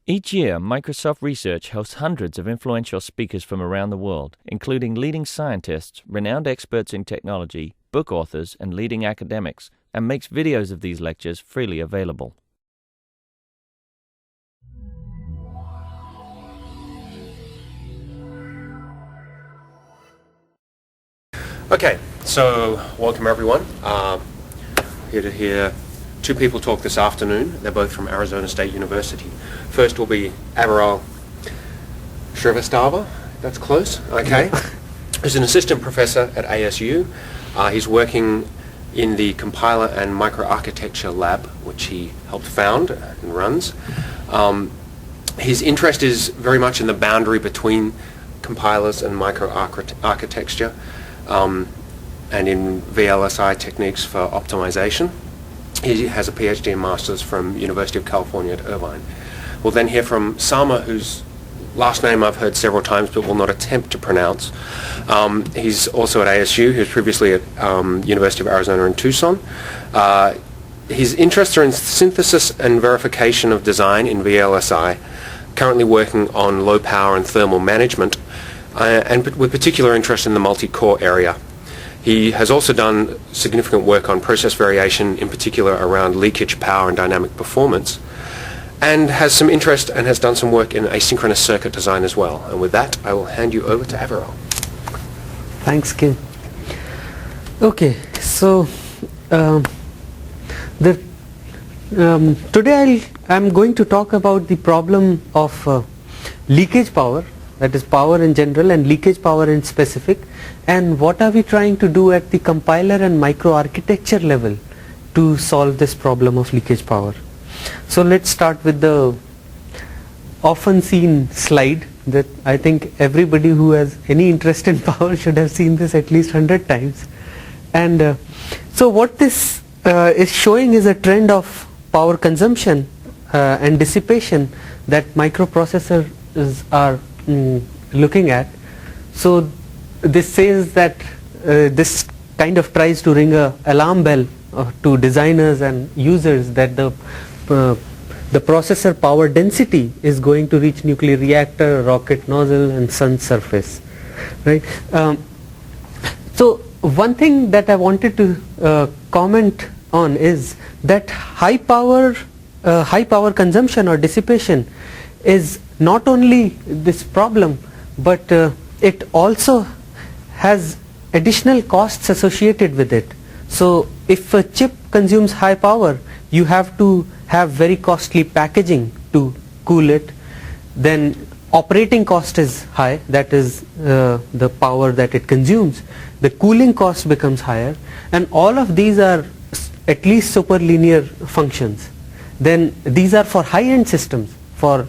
Each year, Microsoft Research hosts hundreds of influential speakers from around the world, including leading scientists, renowned experts in technology, book authors, and leading academics, and makes videos of these lectures freely available. Okay, so welcome everyone. Here to hear two people talk this afternoon. They're both from Arizona State University. First will be Aviral Shrivastava. That's close. Okay. He's an assistant professor at ASU. He's working in the compiler and microarchitecture lab, which he helped found and runs. His interest is very much in the boundary between compilers and microarchitecture. And in VLSI techniques for optimization. He has a PhD and Masters from University of California at Irvine. We'll then hear from Sama, whose last name I've heard several times but will not attempt to pronounce. He's also at ASU. He was previously at University of Arizona in Tucson. His interests are in synthesis and verification of design in VLSI, currently working on low power and thermal management, and with particular interest in the multi-core area. He has also done significant work on process variation, in particular around leakage power and dynamic performance, and has some interest and has done some work in asynchronous circuit design as well. And with that, I will hand you over to Aviral. Thanks, Kim. Okay, so today I'm going to talk about the problem of leakage power, that is power in general and leakage power in specific, and what are we trying to do at the compiler and microarchitecture level to solve this problem of leakage power. So let's start with the often seen slide that I think everybody who has any interest in power should have seen this at least 100 times. And so what this is showing is a trend of power consumption and dissipation that microprocessors are looking at. So this says that this kind of tries to ring a alarm bell to designers and users that the processor power density is going to reach nuclear reactor, rocket nozzle, and sun surface, right? So one thing that I wanted to comment on is that high power consumption or dissipation is not only this problem, but it also has additional costs associated with it. So if a chip consumes high power, you have to have very costly packaging to cool it. Then operating cost is high, that is the power that it consumes. The cooling cost becomes higher, and all of these are at least superlinear functions. Then these are for high-end systems. For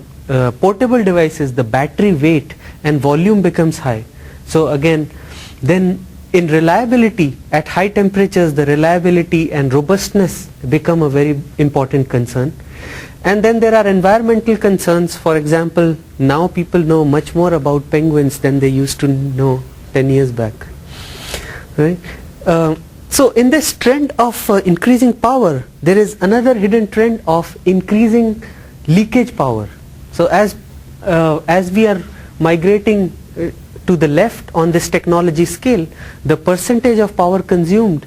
portable devices, the battery weight and volume becomes high. So again, then in reliability at high temperatures, the reliability and robustness become a very important concern. And then there are environmental concerns. For example, now people know much more about penguins than they used to know 10 years back, right? So in this trend of increasing power, there is another hidden trend of increasing leakage power. So as we are migrating to the left on this technology scale, the percentage of power consumed,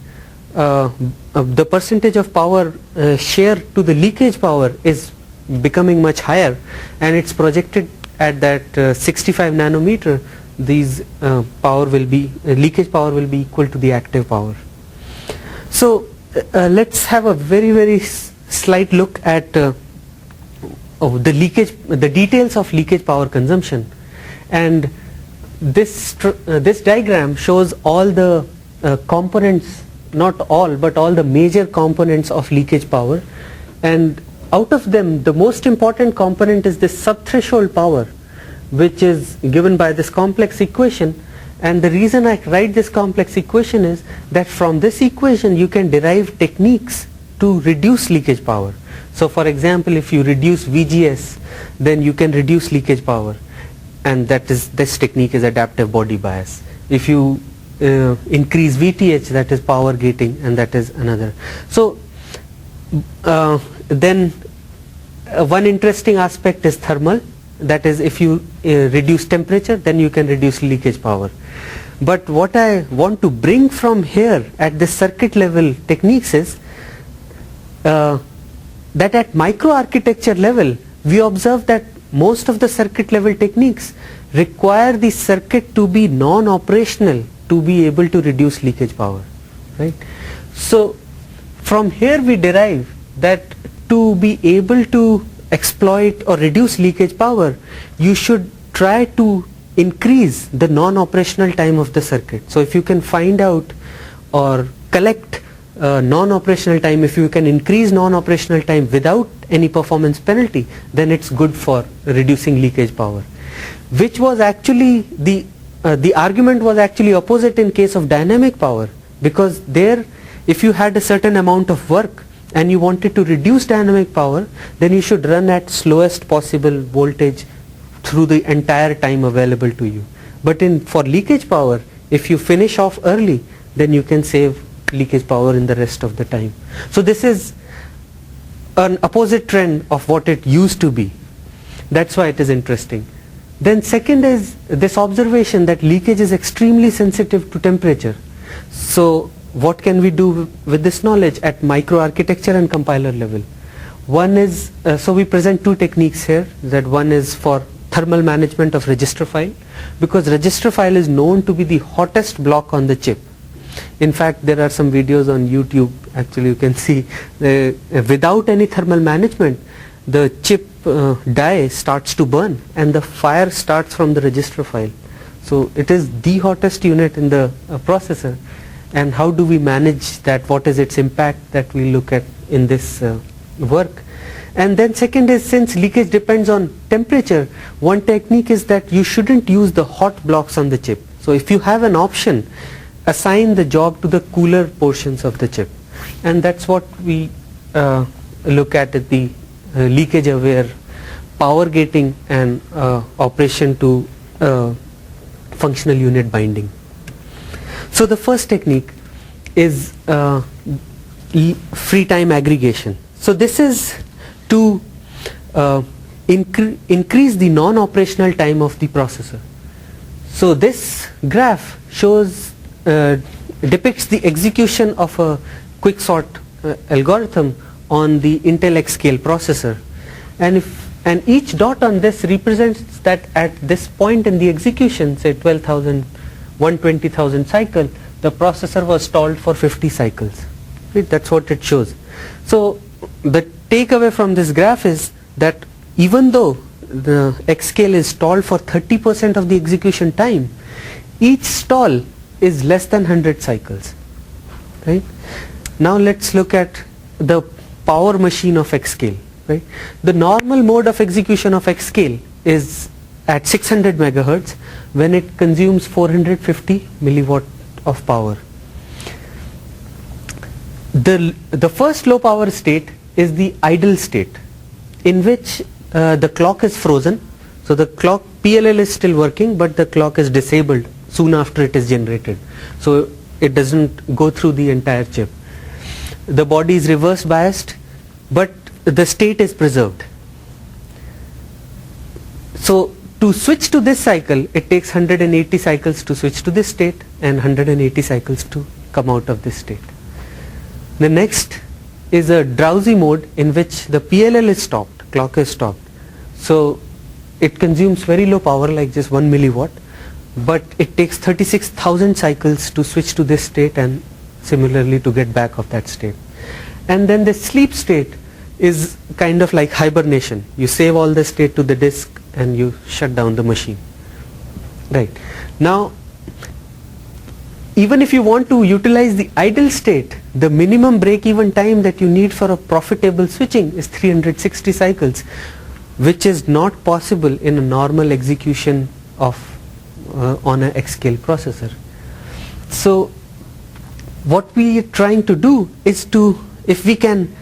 the percentage of power share to the leakage power is becoming much higher, and it's projected at that 65 nanometer, these leakage power will be equal to the active power. So let's have a very slight look at the details of leakage power consumption. And this diagram shows all the components, not all, but all the major components of leakage power. And out of them, the most important component is this subthreshold power, which is given by this complex equation. And the reason I write this complex equation is that from this equation you can derive techniques to reduce leakage power. So for example, if you reduce VGS, then you can reduce leakage power, and this technique is adaptive body bias. If you increase VTH, that is power gating, and that is another. So then one interesting aspect is thermal. That is, if you reduce temperature, then you can reduce leakage power. But what I want to bring from here at the circuit level techniques is that at microarchitecture level, we observe that most of the circuit level techniques require the circuit to be non-operational to be able to reduce leakage power, right? So from here we derive that to be able to exploit or reduce leakage power, you should try to increase the non-operational time of the circuit. So if you can find out or collect non-operational time, if you can increase non-operational time without any performance penalty, then it's good for reducing leakage power. Which was actually the argument was actually opposite in case of dynamic power, because there if you had a certain amount of work and you wanted to reduce dynamic power, then you should run at slowest possible voltage through the entire time available to you. But for leakage power, if you finish off early, then you can save leakage power in the rest of the time. So this is an opposite trend of what it used to be. That's why it is interesting. Then second is this observation that leakage is extremely sensitive to temperature. So what can we do with this knowledge at microarchitecture and compiler level? One is, so we present two techniques here. That one is for thermal management of register file, because register file is known to be the hottest block on the chip. In fact, there are some videos on YouTube, actually you can see without any thermal management, the chip die starts to burn and the fire starts from the register file. So it is the hottest unit in the processor. And how do we manage that? What is its impact that we look at in this work? And then second is, since leakage depends on temperature, one technique is that you shouldn't use the hot blocks on the chip. So if you have an option, assign the job to the cooler portions of the chip. And that's what we look at the leakage aware power gating and operation to functional unit binding. So the first technique is free time aggregation. So this is to increase the non-operational time of the processor. So this graph shows depicts the execution of a quicksort algorithm on the Intel X-Scale processor, and each dot on this represents that at this point in the execution, say 12,000, 120,000 cycle, the processor was stalled for 50 cycles. Right? That's what it shows. So the takeaway from this graph is that even though the X-Scale is stalled for 30% of the execution time, each stall is less than 100 cycles. Right? Now let's look at the power machine of X-Scale. Right? The normal mode of execution of X-Scale is at 600 megahertz when it consumes 450 milliwatt of power. The first low power state is the idle state, in which the clock is frozen. So the clock PLL is still working, but the clock is disabled soon after it is generated. So it doesn't go through the entire chip. The body is reverse biased, but the state is preserved. So to switch to this cycle, it takes 180 cycles to switch to this state and 180 cycles to come out of this state. The next is a drowsy mode in which the PLL is stopped, clock is stopped. So it consumes very low power, like just 1 milliwatt, but it takes 36,000 cycles to switch to this state and similarly to get back of that state. And then the sleep state is kind of like hibernation. You save all the state to the disk and you shut down the machine. Right. Now, even if you want to utilize the idle state, the minimum break-even time that you need for a profitable switching is 360 cycles, which is not possible in a normal execution of on an X-Scale processor. So what we are trying to do is to, if we can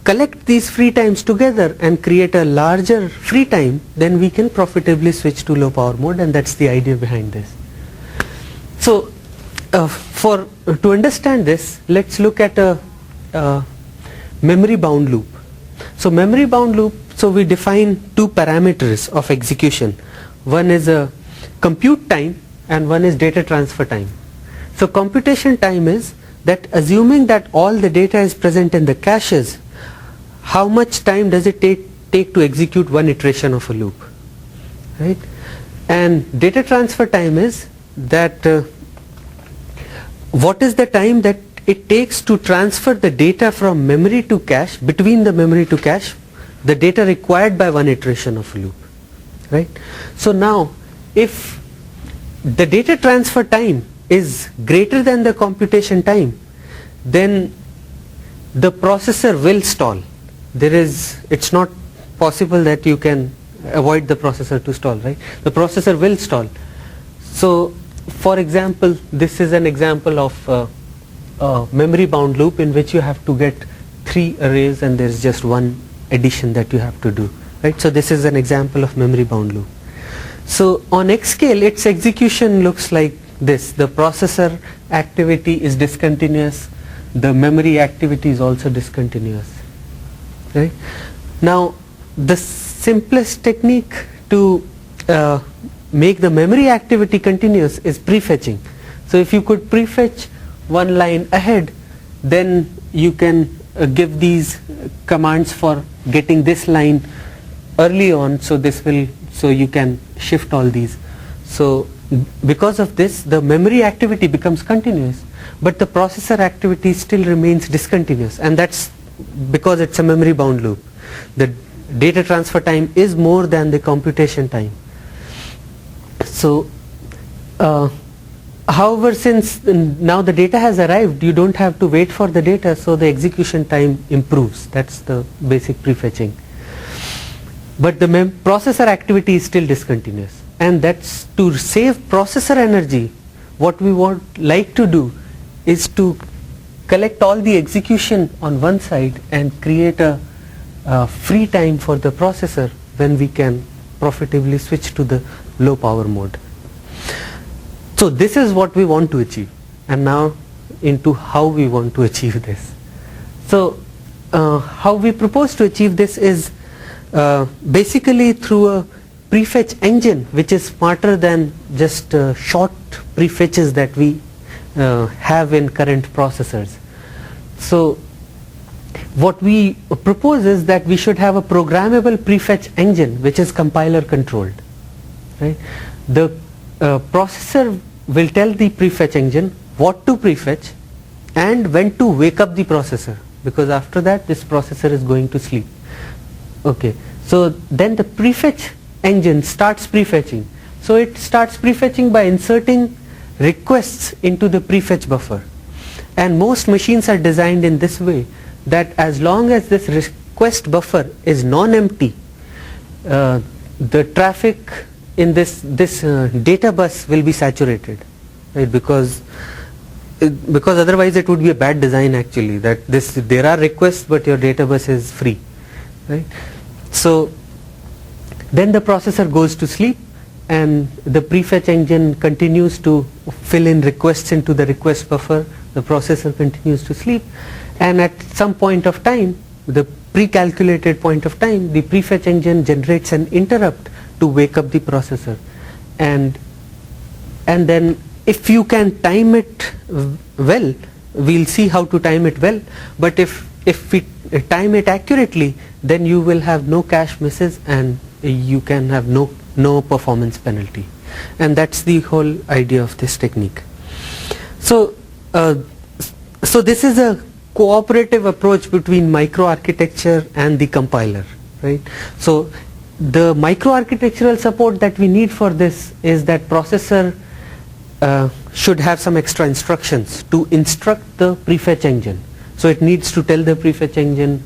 collect these free times together and create a larger free time, then we can profitably switch to low power mode, and that's the idea behind this. So to understand this, let's look at a memory bound loop. So memory bound loops So we define two parameters of execution. One is a compute time and one is data transfer time. So computation time is that assuming that all the data is present in the caches, how much time does it take to execute one iteration of a loop, right? And data transfer time is that what is the time that it takes to transfer the data from memory to cache, between the memory to cache, the data required by one iteration of a loop, right? So now if the data transfer time is greater than the computation time, then the processor will stall. It's not possible that you can avoid the processor to stall, right? The processor will stall. So for example, this is an example of a memory bound loop in which you have to get 3 arrays and there is just one addition that you have to do, right? So this is an example of memory bound loop. So on X scale, its execution looks like this. The processor activity is discontinuous, the memory activity is also discontinuous, right? Now the simplest technique to make the memory activity continuous is prefetching. So if you could prefetch one line ahead, then you can give these commands for getting this line early on, so you can shift all these. So because of this, the memory activity becomes continuous, but the processor activity still remains discontinuous, and that's because it's a memory bound loop. The data transfer time is more than the computation time. So however, since now the data has arrived, you don't have to wait for the data, so the execution time improves. That's the basic prefetching. But the processor activity is still discontinuous, and that's to save processor energy. What we like to do is to collect all the execution on one side and create a free time for the processor when we can profitably switch to the low power mode. So this is what we want to achieve, and now into how we want to achieve this. So how we propose to achieve this is basically through a prefetch engine which is smarter than just short prefetches that we have in current processors. So what we propose is that we should have a programmable prefetch engine which is compiler controlled, right? The processor will tell the prefetch engine what to prefetch and when to wake up the processor, because after that this processor is going to sleep. Okay, so then the prefetch engine starts prefetching. So it starts prefetching by inserting requests into the prefetch buffer, and most machines are designed in this way that as long as this request buffer is non-empty, the traffic in this data bus will be saturated, right? Because otherwise it would be a bad design actually, that there are requests but your data bus is free, right? So then the processor goes to sleep and the prefetch engine continues to fill in requests into the request buffer. The processor continues to sleep, and at some point of time, the pre-calculated point of time, the prefetch engine generates an interrupt to wake up the processor, and then if you can time it well, we'll see how to time it well, but if we time it accurately, then you will have no cache misses and you can have no performance penalty, and that's the whole idea of this technique. So this is a cooperative approach between microarchitecture and the compiler, right? So the microarchitectural support that we need for this is that processor should have some extra instructions to instruct the prefetch engine. So it needs to tell the prefetch engine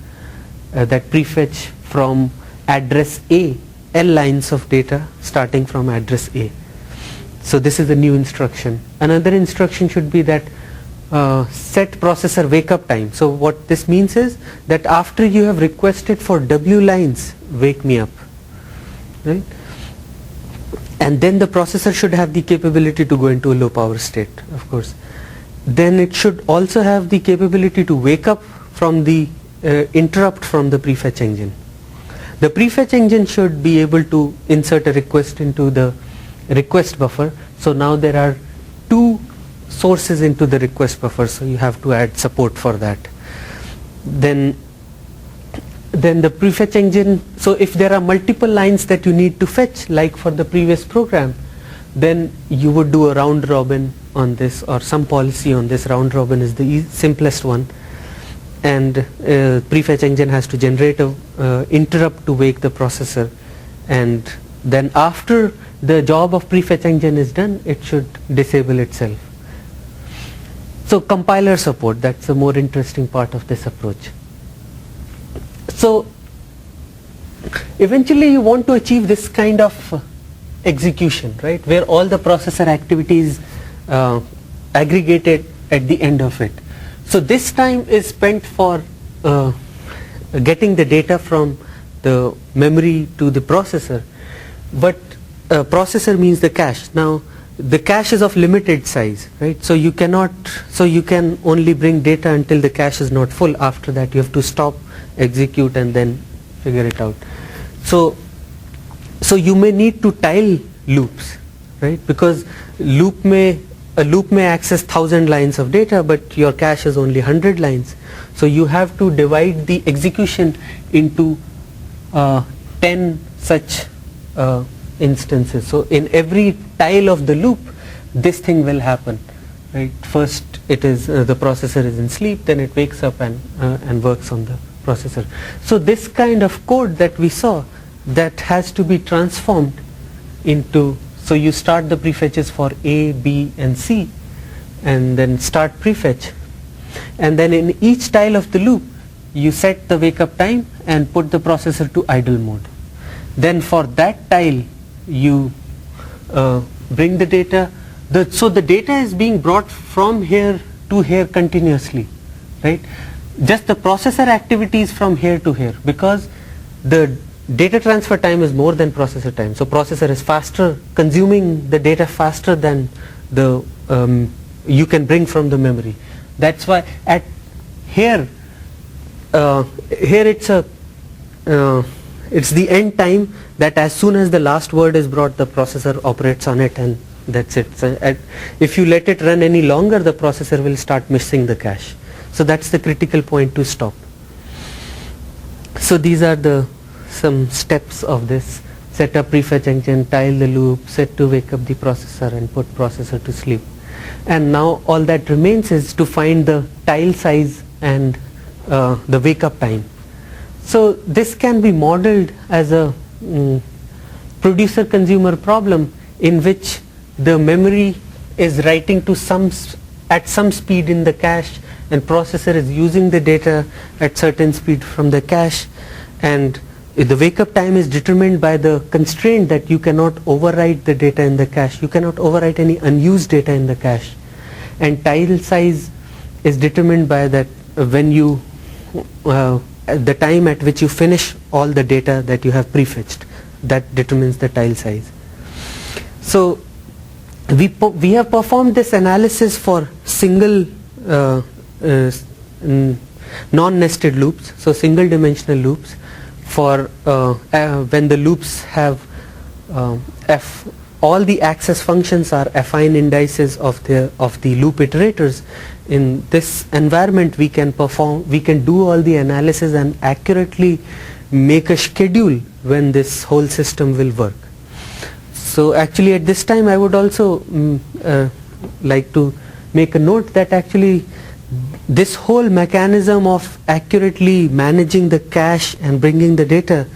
that prefetch from address A, L lines of data starting from address A. So this is a new instruction. Another instruction should be that set processor wake up time. So what this means is that after you have requested for W lines, wake me up, right? And then the processor should have the capability to go into a low power state, of course. Then it should also have the capability to wake up from the interrupt from the prefetch engine. The prefetch engine should be able to insert a request into the request buffer. So now there are 2 sources into the request buffer, so you have to add support for that. Then the prefetch engine, so if there are multiple lines that you need to fetch, like for the previous program, then you would do a round robin on this, or some policy on this. Round robin is the simplest one, and prefetch engine has to generate a interrupt to wake the processor, and then after the job of prefetch engine is done, it should disable itself. So compiler support, that's the more interesting part of this approach. So eventually you want to achieve this kind of execution, right, where all the processor activities aggregated at the end of it. So this time is spent for getting the data from the memory to the processor, but processor means the cache. Now the cache is of limited size, right, so you can only bring data until the cache is not full. After that you have to stop, execute, and then figure it out. So you may need to tile loops, right, because a loop may access 1000 lines of data, but your cache is only 100 lines. So you have to divide the execution into 10 such instances. So in every tile of the loop, this thing will happen, right. First it is the processor is in sleep, then it wakes up and works on the processor. So this kind of code that we saw, that has to be transformed into, so you start the prefetches for A, B and C, and then start prefetch, and then in each tile of the loop you set the wake up time and put the processor to idle mode. Then for that tile you bring the data, so the data is being brought from here to here continuously, right, just the processor activities from here to here, because the data transfer time is more than processor time. So processor is faster, consuming the data faster than the you can bring from the memory. That's why at here it's the end time, that as soon as the last word is brought, the processor operates on it, and that's it. So if you let it run any longer, the processor will start missing the cache. So that's the critical point to stop. So these are some steps of this: set up prefetch engine, tile the loop, set to wake up the processor, and put processor to sleep. And now all that remains is to find the tile size and the wake up time. So this can be modeled as a producer consumer problem, in which the memory is writing to at some speed in the cache, and processor is using the data at certain speed from the cache, and the wake up time is determined by the constraint that you cannot overwrite the data in the cache. You cannot overwrite any unused data in the cache, and tile size is determined by that when you the time at which you finish all the data that you have prefetched. That determines the tile size. So we have performed this analysis for single non-nested loops, so single dimensional loops, for when the loops have all the access functions are affine indices of the loop iterators. In this environment we can do all the analysis and accurately make a schedule when this whole system will work. So actually at this time I would also like to make a note that actually this whole mechanism of accurately managing the cache and bringing the data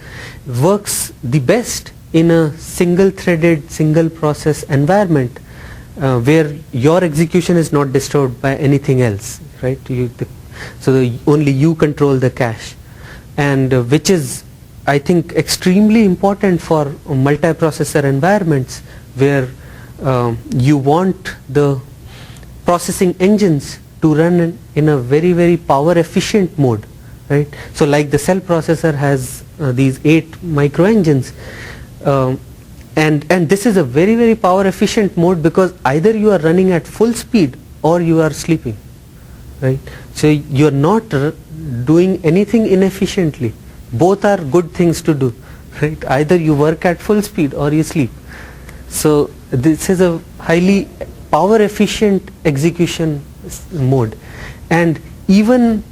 works the best in a single threaded, single process environment where your execution is not disturbed by anything else, right? Only you control the cache, and which is, I think, extremely important for multiprocessor environments where you want the processing engines to run in a very, very power efficient mode, right? So like the cell processor has these 8 micro engines, and this is a very, very power efficient mode, because either you are running at full speed or you are sleeping, right? So you are not doing anything inefficiently. both are good things to do, right? Either you work at full speed or you sleep. So this is a highly power efficient execution mode, and even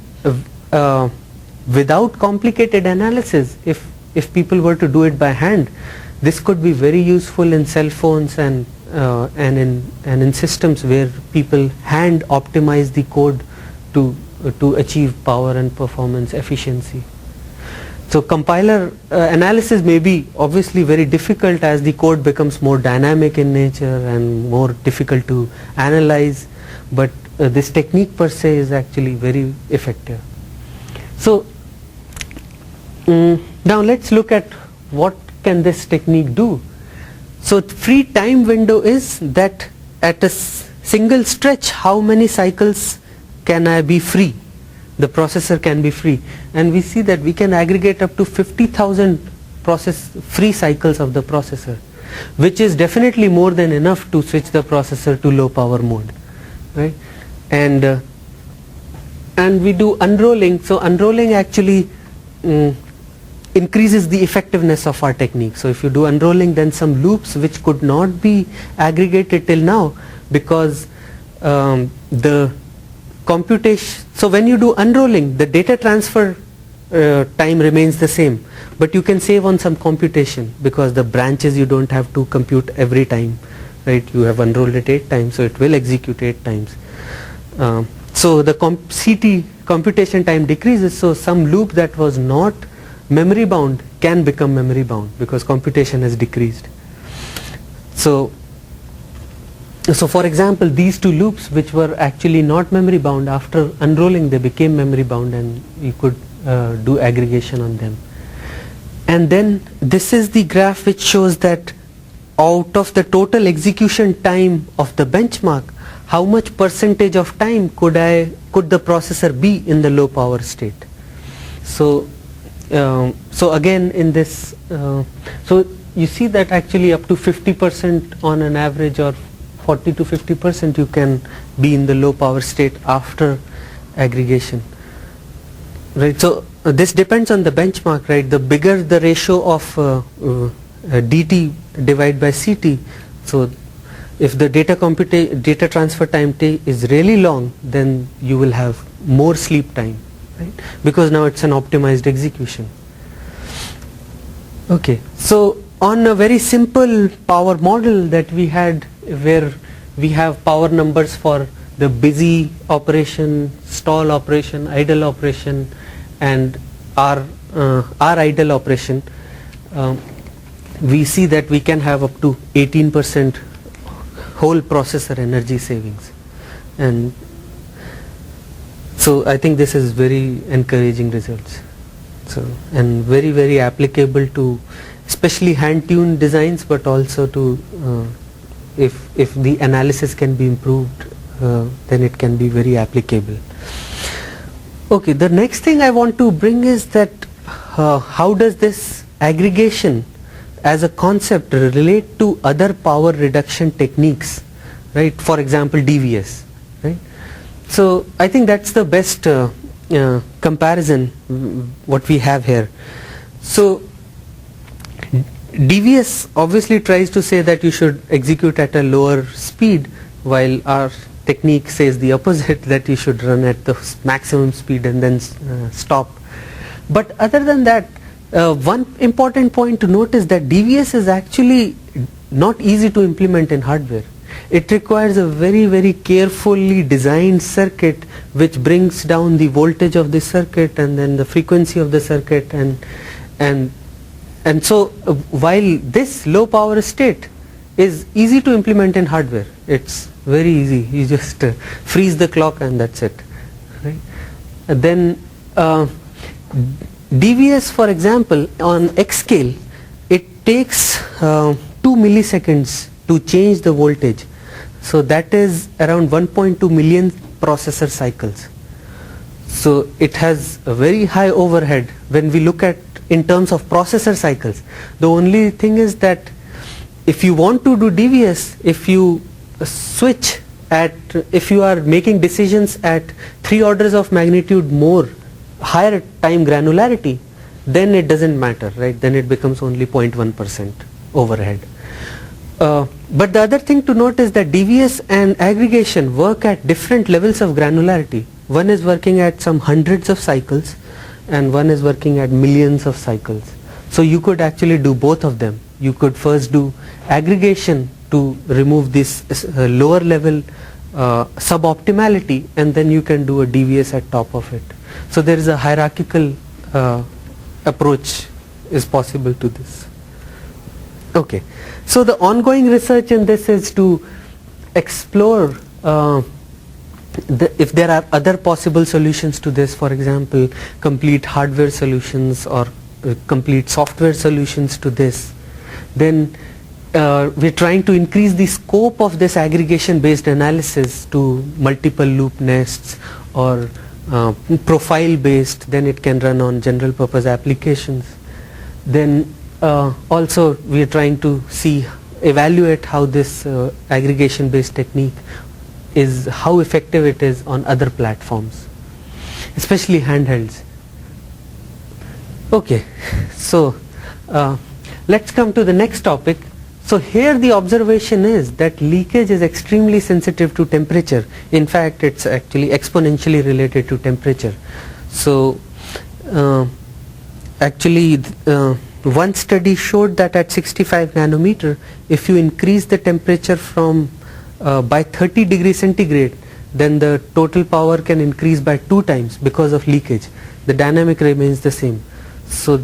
without complicated analysis, if people were to do it by hand, this could be very useful in cell phones and in systems where people hand optimize the code to achieve power and performance efficiency. So compiler analysis may be obviously very difficult as the code becomes more dynamic in nature and more difficult to analyze, but this technique per se is actually very effective. So now let's look at what can this technique do. So free time window is that at a single stretch, how many cycles can I be free? The processor can be free, and we see that we can aggregate up to 50,000 free cycles of the processor, which is definitely more than enough to switch the processor to low power mode, right? And we do unrolling. So unrolling actually increases the effectiveness of our technique. So if you do unrolling, then some loops which could not be aggregated till now, because the computation, so when you do unrolling, the data transfer time remains the same, but you can save on some computation because the branches you don't have to compute every time, right? You have unrolled it 8 times, so it will execute 8 times. So the CT computation time decreases, so some loop that was not memory bound can become memory bound because computation has decreased. So for example, these 2 loops which were actually not memory bound, after unrolling they became memory bound, and you could do aggregation on them. And then this is the graph which shows that out of the total execution time of the benchmark, how much percentage of time could the processor be in the low power state. So again in this, so you see that actually up to 50% on an average, or 40 to 50% you can be in the low power state after aggregation, right? So this depends on the benchmark, right? The bigger the ratio of DT divided by CT, so if the data transfer time is really long, then you will have more sleep time, right? Because now it's an optimized execution. Okay, so on a very simple power model that we had, where we have power numbers for the busy operation, stall operation, idle operation, and our idle operation, we see that we can have up to 18% whole processor energy savings. And so I think this is very encouraging results. So, and very, very applicable to especially hand-tuned designs, but also to if the analysis can be improved, then it can be very applicable. Okay, the next thing I want to bring is that how does this aggregation as a concept relate to other power reduction techniques, right? For example, DVS, right? So I think that's the best comparison what we have here. So DVS obviously tries to say that you should execute at a lower speed, while our technique says the opposite, that you should run at the maximum speed and then stop. But other than that, one important point to note is that DVS is actually not easy to implement in hardware. It requires a very, very carefully designed circuit which brings down the voltage of the circuit and then the frequency of the circuit, and so while this low power state is easy to implement in hardware, it's very easy, you just freeze the clock and that's it, right? And then DVS, for example, on X scale, it takes 2 milliseconds to change the voltage. So that is around 1.2 million processor cycles. So it has a very high overhead when we look at in terms of processor cycles. The only thing is that if you want to do DVS, if you switch if you are making decisions at 3 orders of magnitude more higher time granularity, then it doesn't matter, right? Then it becomes only 0.1% overhead. But the other thing to note is that DVS and aggregation work at different levels of granularity. One is working at some hundreds of cycles and one is working at millions of cycles. So you could actually do both of them. You could first do aggregation to remove this lower level suboptimality, and then you can do a DVS at top of it. So there is a hierarchical approach is possible to this. Okay, so the ongoing research in this is to explore if there are other possible solutions to this, for example, complete hardware solutions or complete software solutions to this. Then we're trying to increase the scope of this aggregation based analysis to multiple loop nests or profile based, then it can run on general purpose applications. Then also we are trying to evaluate how this aggregation based technique is, how effective it is on other platforms, especially handhelds. Okay, so let's come to the next topic. So here the observation is that leakage is extremely sensitive to temperature. In fact, it's actually exponentially related to temperature. So actually one study showed that at 65 nanometer, if you increase the temperature from by 30 degrees centigrade, then the total power can increase by 2 times because of leakage. The dynamic remains the same. So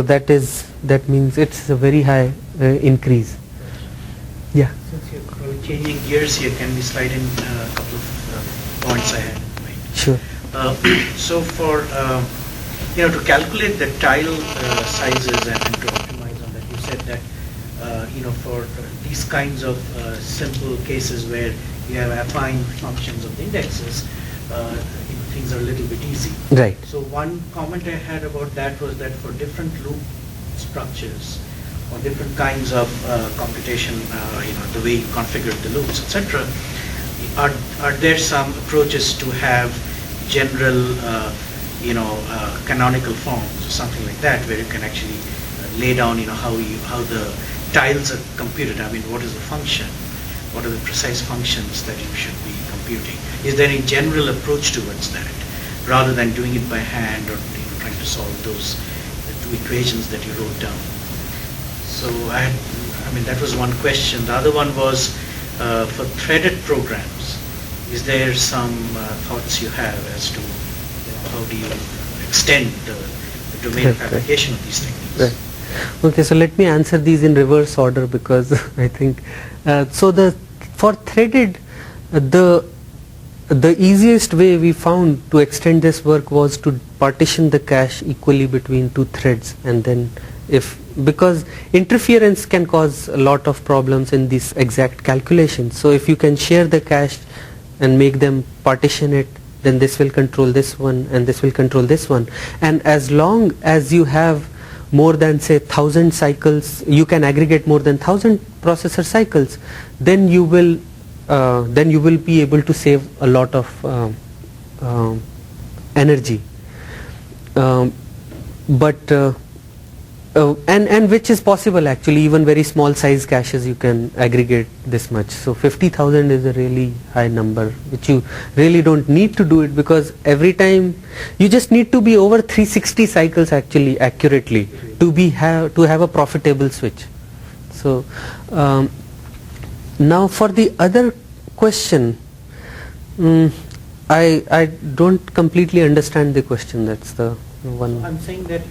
that means it's a very high increase. Yeah. Since you're probably changing gears here, can we slide in a couple of points I had in mind? Sure. So for to calculate the tile sizes and to optimize on that, you said that for these kinds of simple cases where you have affine functions of the indexes, things are a little bit easy. Right. So one comment I had about that was that for different loop structures or different kinds of computation, the way you configure the loops, etc., are there some approaches to have general, canonical forms or something like that, where you can actually lay down, how the tiles are computed? I mean, what is the function? What are the precise functions that you should be computing? Is there any general approach towards that, rather than doing it by hand or trying to solve those equations that you wrote down? So that was one question. The other one was for threaded programs. Is there some thoughts you have as to how do you extend the domain of application of these techniques? Right. Okay, so let me answer these in reverse order, because I think for threaded, the easiest way we found to extend this work was to partition the cache equally between 2 threads, and then because interference can cause a lot of problems in these exact calculations. So if you can share the cache and make them partition it, then this will control this one and this will control this one. And as long as you have more than say 1000 cycles, you can aggregate more than 1000 processor cycles, then you will be able to save a lot of energy. And which is possible actually, even very small size caches you can aggregate this much. So 50,000 is a really high number, which you really don't need to do it, because every time you just need to be over 360 cycles actually accurately to have a profitable switch. So now for the other question, I don't completely understand the question. That's the one. I'm saying that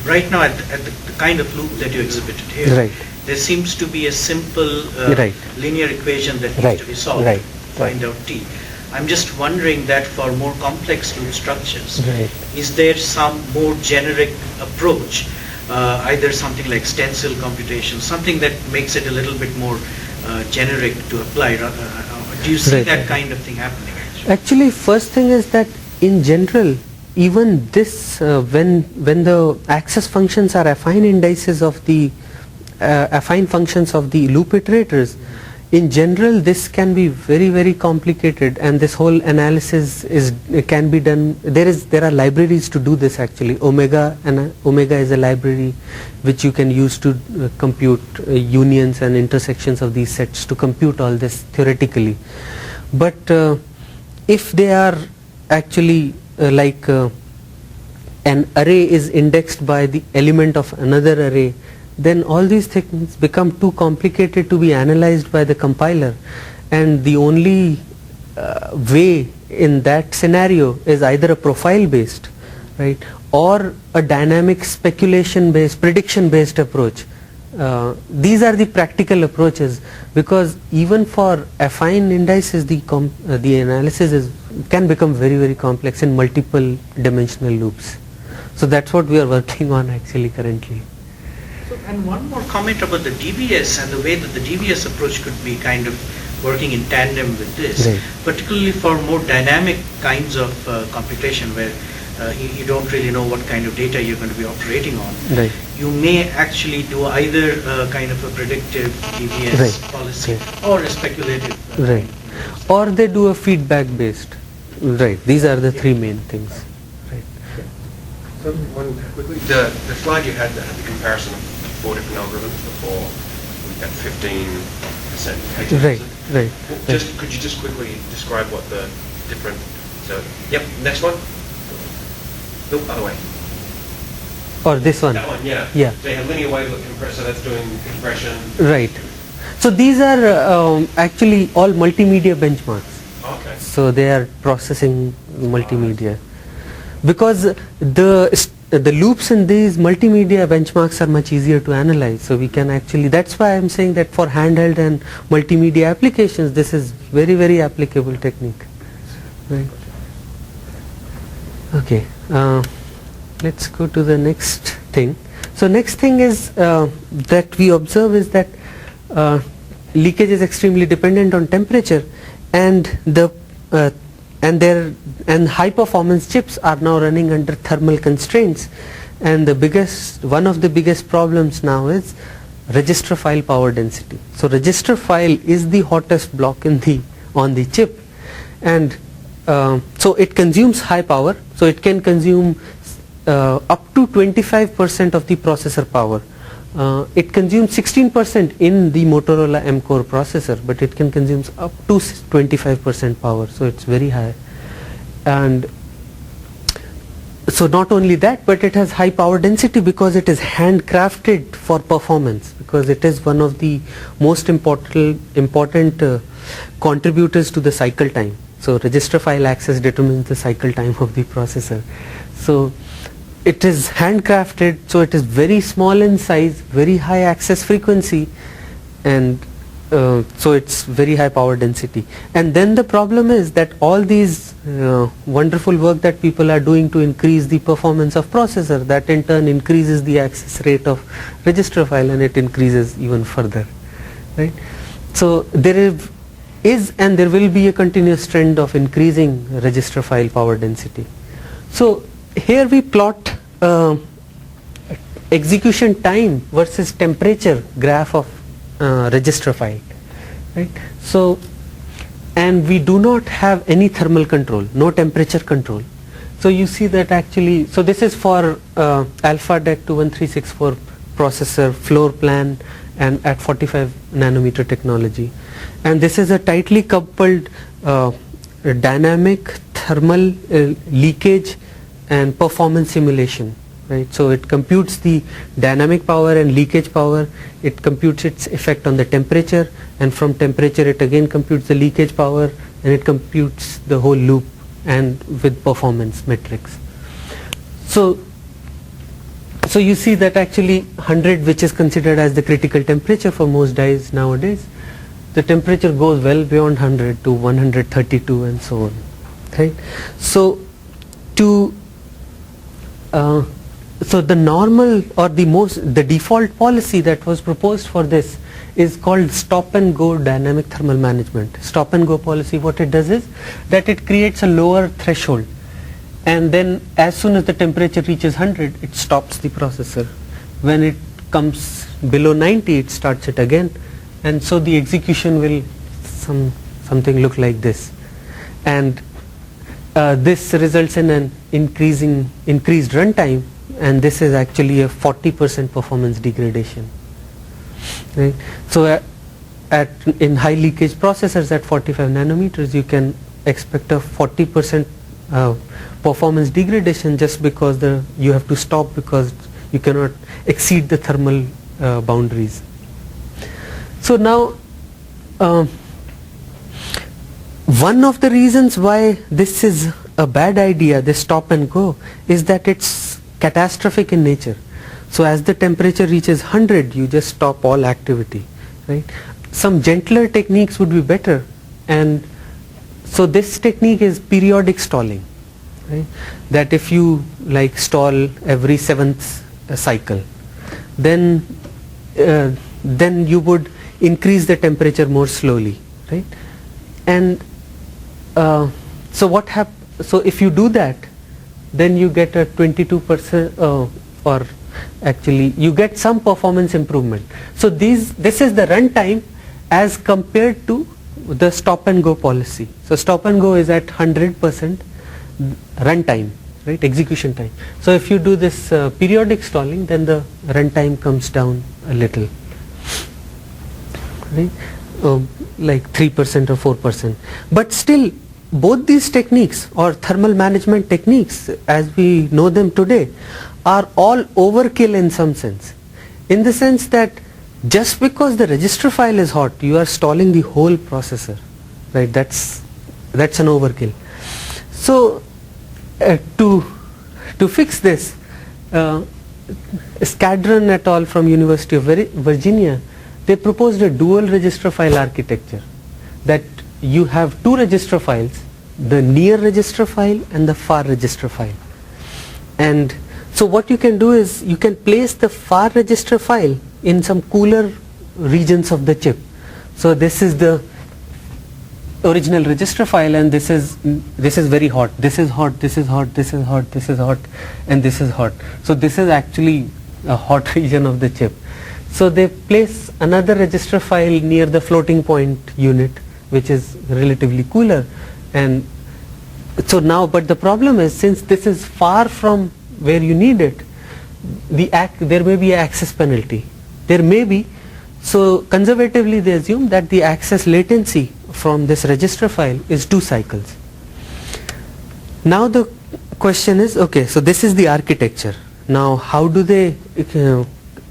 right now at the kind of loop that you exhibited here, right, there seems to be a simple right, linear equation that needs right, to be solved right, to find out T. I'm just wondering that for more complex loop structures, right, is there some more generic approach, either something like stencil computation, something that makes it a little bit more generic to apply? Do you see right, that kind of thing happening actually? First thing is that in general, even this when the access functions are affine indices of the affine functions of the loop iterators, in general this can be very, very complicated, and this whole analysis can be done. There are libraries to do this actually. Omega is a library which you can use to compute unions and intersections of these sets, to compute all this theoretically. But if they are actually like an array is indexed by the element of another array, then all these things become too complicated to be analyzed by the compiler, and the only way in that scenario is either a profile based, right, or a dynamic speculation based, prediction based approach. These are the practical approaches, because even for affine indices the analysis can become very, very complex in multiple dimensional loops. So that's what we are working on actually currently. So, and one more comment about the DBS and the way that the DBS approach could be kind of working in tandem with this, right, particularly for more dynamic kinds of computation where you don't really know what kind of data you're going to be operating on. Right. You may actually do either kind of a predictive DBS Right. policy Right. or a speculative. Right. Or they do a feedback based. Right. These are the three main things. Right. So one quickly, the slide you had that had the comparison of 4 different algorithms before we had 15% cadence. Right. Right. Well, could you just quickly describe what the different? So yep, next one. No, other way. Or this one. That one, yeah. Yeah. So you have linear wavelet compressor, that's doing compression. Right. So these are actually all multimedia benchmarks. Okay. So they are processing multimedia, because the loops in these multimedia benchmarks are much easier to analyze. So we can actually, that's why I'm saying that for handheld and multimedia applications, this is very, very applicable technique. Right. Okay. Let's go to the next thing. So next thing is that we observe is that leakage is extremely dependent on temperature, and high performance chips are now running under thermal constraints, and one of the biggest problems now is register file power density. So register file is the hottest block on the chip, and so it consumes high power. So it can consume up to 25% of the processor power. It consumes 16% in the Motorola M-Core processor, but it can consume up to 25% power, so it's very high. And so not only that, but it has high power density because it is handcrafted for performance, because it is one of the most important contributors to the cycle time. So register file access determines the cycle time of the processor. So it is handcrafted, so it is very small in size, very high access frequency, and so it's very high power density. And then the problem is that all these wonderful work that people are doing to increase the performance of processor, that in turn increases the access rate of register file, and it increases even further, right? So there is and there will be a continuous trend of increasing register file power density. So here we plot execution time versus temperature graph of register file, right? So, and we do not have any thermal control, no temperature control. So you see that actually, so this is for Alpha DEC 21364 processor floor plan and at 45 nanometer technology, and this is a tightly coupled dynamic thermal leakage and performance simulation, right? So it computes the dynamic power and leakage power, it computes its effect on the temperature, and from temperature it again computes the leakage power, and it computes the whole loop and with performance metrics. So you see that actually 100, which is considered as the critical temperature for most dies nowadays, the temperature goes well beyond 100 to 132 and so on, right? So so the normal or the default policy that was proposed for this is called stop and go dynamic thermal management. Stop and go policy, what it does is that it creates a lower threshold, and then as soon as the temperature reaches 100, it stops the processor. When it comes below 90, it starts it again, and so the execution will something look like this, and this results in an increased runtime, and this is actually a 40% performance degradation. Right? So in high leakage processors at 45 nanometers, you can expect a 40% performance degradation just because you have to stop because you cannot exceed the thermal boundaries. So now one of the reasons why this is a bad idea, this stop and go, is that it's catastrophic in nature. So as the temperature reaches 100, you just stop all activity, right? Some gentler techniques would be better, and so this technique is periodic stalling, right? That if you like stall every 7th cycle, then you would increase the temperature more slowly, right? And so what happens? So if you do that, then you get a 22% or actually you get some performance improvement. So this is the runtime as compared to the stop and go policy. So stop and go is at 100% runtime, right, execution time. So if you do this periodic stalling, then the runtime comes down a little, right, like 3% or 4%. But still, both these techniques or thermal management techniques as we know them today are all overkill in some sense, in the sense that just because the register file is hot, you are stalling the whole processor, right? That's an overkill. So to fix this, Skadron et al. From University of Virginia, they proposed a dual register file architecture, that you have two register files, the near register file and the far register file. And so what you can do is you can place the far register file in some cooler regions of the chip. So this is the original register file, and this is very hot, this is hot, this is hot, this is hot, this is hot, and this is hot. So this is actually a hot region of the chip. So they place another register file near the floating point unit, which is relatively cooler. And so now, but the problem is, since this is far from where you need it, there may be an access penalty. There may be. So conservatively they assume that the access latency from this register file is 2 cycles. Now the question is, okay, so this is the architecture. Now how do they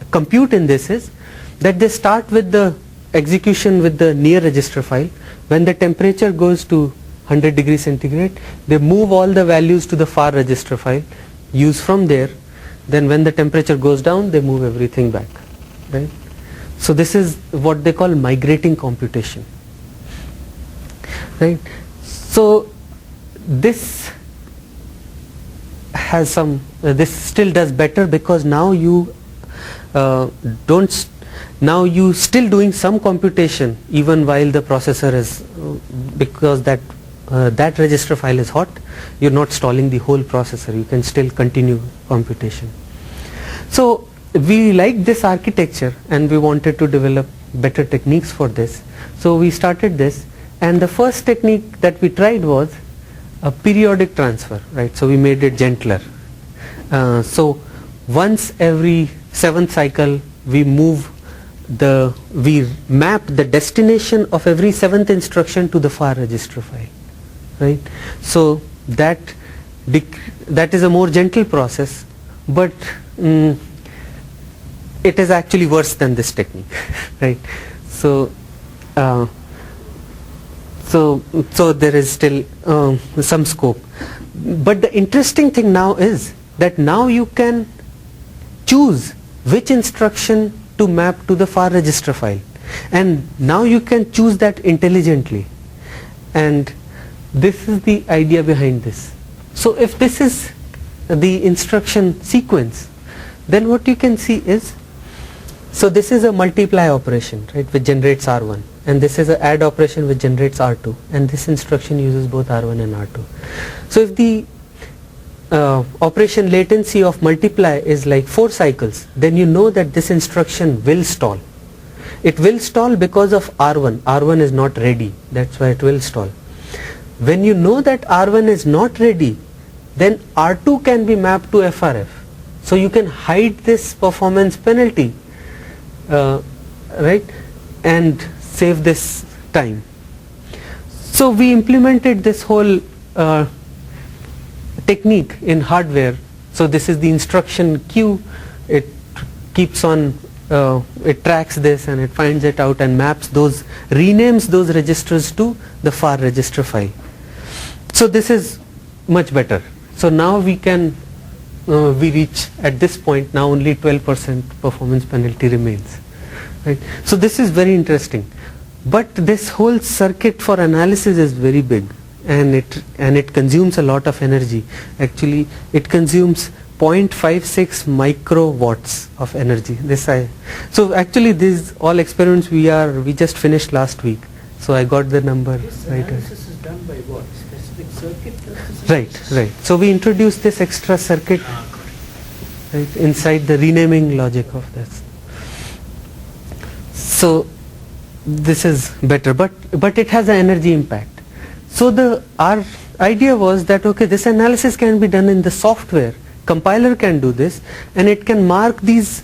compute in this is that they start with the execution with the near register file. When the temperature goes to 100 degrees centigrade, they move all the values to the far register file, use from there. Then when the temperature goes down, they move everything back, right? So this is what they call migrating computation, right? So this has some, this still does better, because now you now you still doing some computation even while the processor is, because that register file is hot, you're not stalling the whole processor, you can still continue computation. So we liked this architecture and we wanted to develop better techniques for this. So we started this, and the first technique that we tried was a periodic transfer, right? So we made it gentler. So once every 7th cycle we map the destination of every 7th instruction to the far register file, right? So that is a more gentle process, but it is actually worse than this technique, right? So so there is still some scope. But the interesting thing now is that now you can choose which instruction to map to the far register file, and now you can choose that intelligently, and this is the idea behind this. So if this is the instruction sequence, then what you can see is, so this is a multiply operation, right, which generates R1, and this is an add operation which generates R2, and this instruction uses both R1 and R2. So if the operation latency of multiply is like 4 cycles, then you know that this instruction will stall. It will stall because of R1. R1 is not ready. That's why it will stall. When you know that R1 is not ready, then R2 can be mapped to FRF. So you can hide this performance penalty, right, and save this time. So we implemented this whole technique in hardware. So this is the instruction queue. It keeps on, it tracks this and it finds it out and maps those, renames those registers to the FAR register file. So this is much better. So now we can, we reach at this point now only 12% performance penalty remains. Right? So this is very interesting. But this whole circuit for analysis is very big, and it consumes a lot of energy. Actually, it consumes 0.56 microwatts of energy. So actually these all experiments we just finished last week. So I got the number this right. Analysis is done by what? Specific circuit? Right. So we introduced this extra circuit right, inside the renaming logic of this. So this is better, but it has an energy impact. So our idea was that okay, this analysis can be done in the software. Compiler can do this, and it can mark these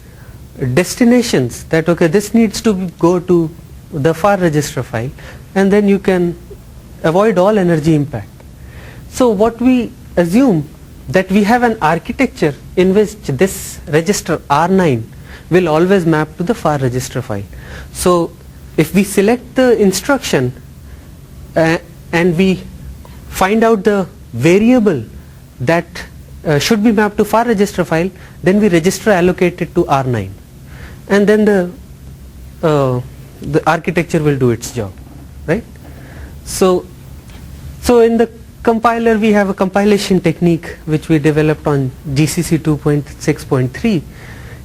destinations that okay, this needs to go to the FAR register file, and then you can avoid all energy impact. So what we assume that we have an architecture in which this register R9 will always map to the FAR register file. So if we select the instruction and we find out the variable that should be mapped to FAR register file, then we register allocated to R9, and then the architecture will do its job, right? So in the compiler we have a compilation technique which we developed on GCC 2.6.3,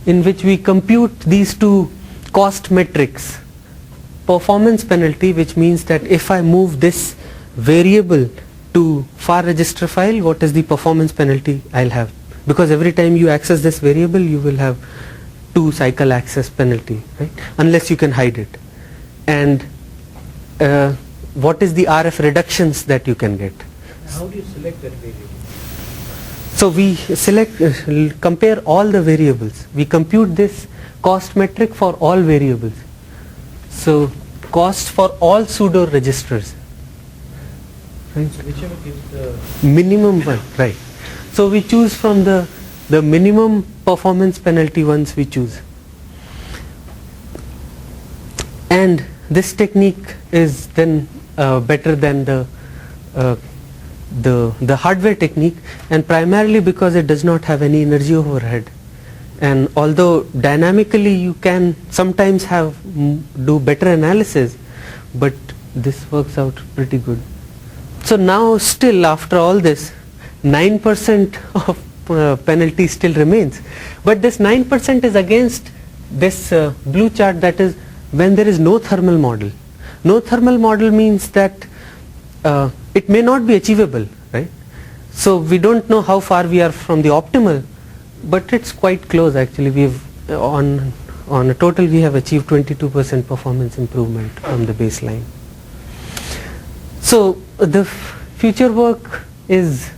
in which we compute these two cost metrics. Performance penalty, which means that if I move this variable to FAR register file, what is the performance penalty I'll have? Because every time you access this variable, you will have 2 cycle access penalty, right? Unless you can hide it. And what is the RF reductions that you can get? How do you select that variable? So we select, compare all the variables. We compute this cost metric for all variables. So cost for all pseudo registers. Right? So whichever gives the minimum one, right? So we choose from the minimum performance penalty ones we choose. And this technique is then better than the hardware technique, and primarily because it does not have any energy overhead. And although dynamically you can sometimes do better analysis, but this works out pretty good. So now still after all this, 9% of penalty still remains, but this 9% is against this blue chart, that is when there is no thermal model. No thermal model means that it may not be achievable, right? So we don't know how far we are from the optimal, but it's quite close actually. We've on a total we have achieved 22% performance improvement from the baseline. So the future work is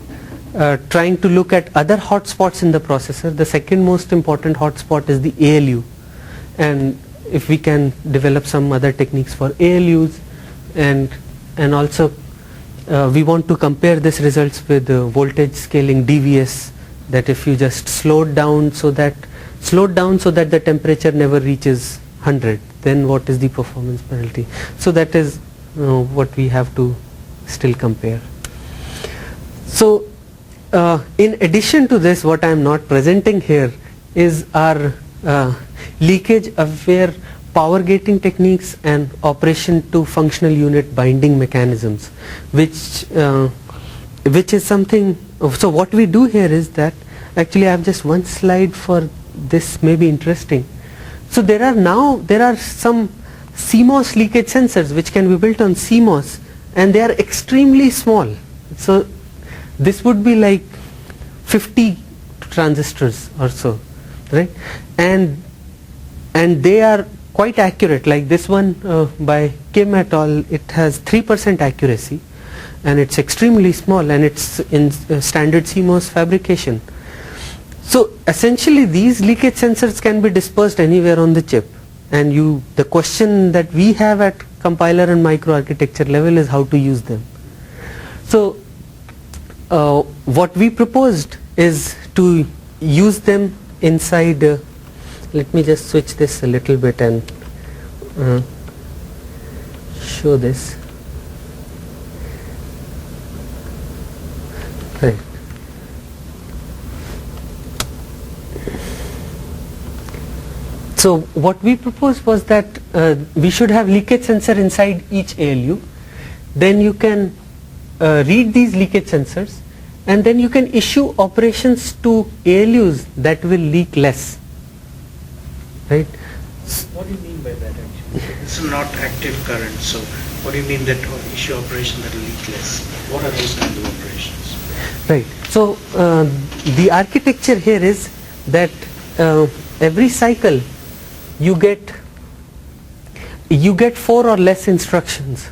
trying to look at other hotspots in the processor. The second most important hotspot is the ALU, and if we can develop some other techniques for ALUs, and also we want to compare this results with voltage scaling DVS, that if you just slow it down so that the temperature never reaches 100, then what is the performance penalty? So that is what we have to still compare. So in addition to this, what I am not presenting here is our leakage aware power gating techniques and operation to functional unit binding mechanisms, which is something. So what we do here is that actually I have just one slide for this, may be interesting. So there are some CMOS leakage sensors which can be built on CMOS, and they are extremely small. So this would be like 50 transistors or so, right? And they are quite accurate, like this one by Kim et al. It has 3% accuracy, and it's extremely small, and it's in standard CMOS fabrication. So essentially these leakage sensors can be dispersed anywhere on the chip, and the question that we have at compiler and microarchitecture level is how to use them. So what we proposed is to use them inside, let me just switch this a little bit and show this. Right. So what we proposed was that we should have leakage sensor inside each ALU. Then you can read these leakage sensors, and then you can issue operations to ALUs that will leak less. Right? What do you mean by that actually? This is not active current, so what do you mean that issue operation that will leak less? What are those kinds of operations? Right. So the architecture here is that every cycle you get 4 or less instructions,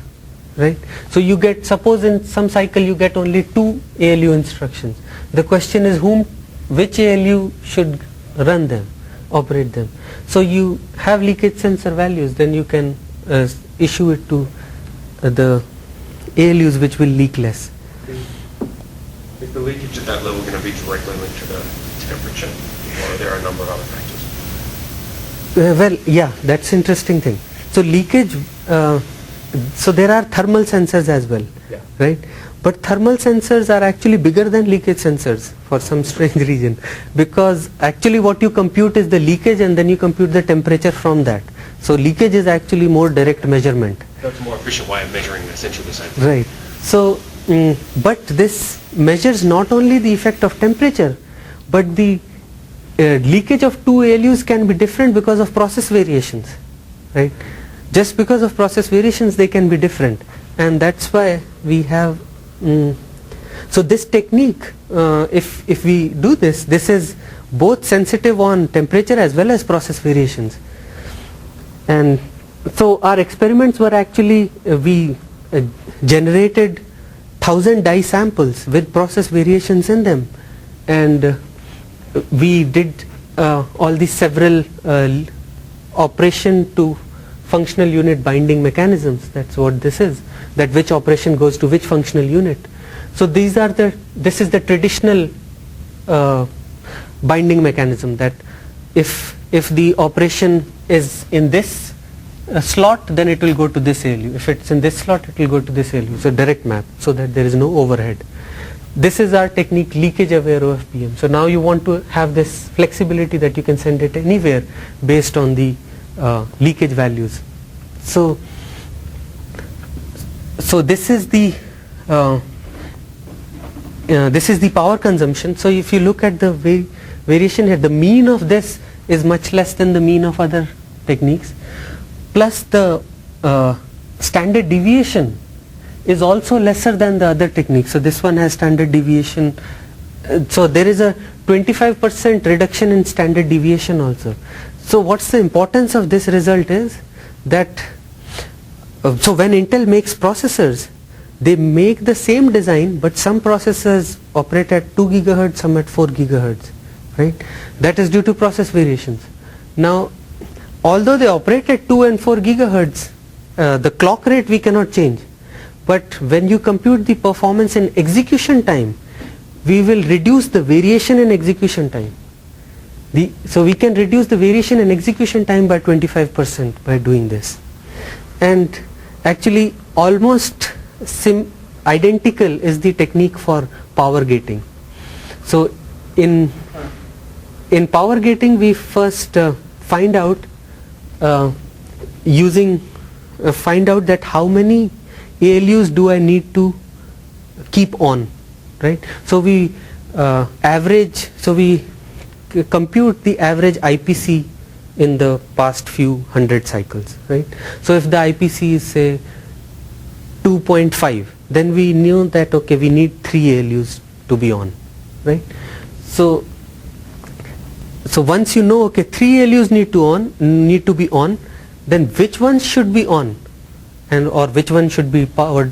right? So you get, suppose in some cycle you get only 2 ALU instructions. The question is which ALU should run them, operate them. So you have leakage sensor values, then you can issue it to the ALUs which will leak less. Is the leakage at that level going to be directly linked to the temperature, or are there a number of other factors? Well, yeah, that's interesting thing. So leakage, so there are thermal sensors as well, Yeah. right? But thermal sensors are actually bigger than leakage sensors for some strange reason, because actually what you compute is the leakage, and then you compute the temperature from that. So leakage is actually more direct measurement. That's a more efficient way of measuring essentially the same thing. Right. So, but this measures not only the effect of temperature, but the leakage of 2 ALUs can be different because of process variations, right? Just because of process variations they can be different, and that's why we have so this technique, if we do this is both sensitive on temperature as well as process variations. And so our experiments were actually we generated 1000 die samples with process variations in them, and we did all these several operation to functional unit binding mechanisms. That's what this is, that which operation goes to which functional unit. So this is the traditional binding mechanism, that if the operation is in this slot, then it will go to this ALU. If it's in this slot, it will go to this ALU. So direct map, so that there is no overhead. This is our technique, leakage aware OFPM. So now you want to have this flexibility that you can send it anywhere based on the leakage values. So this is the power consumption. So if you look at the variation here, the mean of this is much less than the mean of other techniques, plus the standard deviation is also lesser than the other techniques. So this one has standard deviation, so there is a 25% reduction in standard deviation also. So what's the importance of this result is that so when Intel makes processors, they make the same design, but some processors operate at 2 gigahertz, some at 4 gigahertz, right? That is due to process variations. Now although they operate at 2 and 4 gigahertz, the clock rate we cannot change. But when you compute the performance in execution time, we will reduce the variation in execution time. So we can reduce the variation in execution time by 25% by doing this. And actually almost identical is the technique for power gating. So in power gating we first find out that how many ALUs do I need to keep on, right? So we compute the average IPC in the past few hundred cycles, right? So if the IPC is say 2.5, then we knew that okay, we need 3 ALUs to be on, right? So once you know okay 3 ALUs need to be on, then which ones should be on and or which one should be power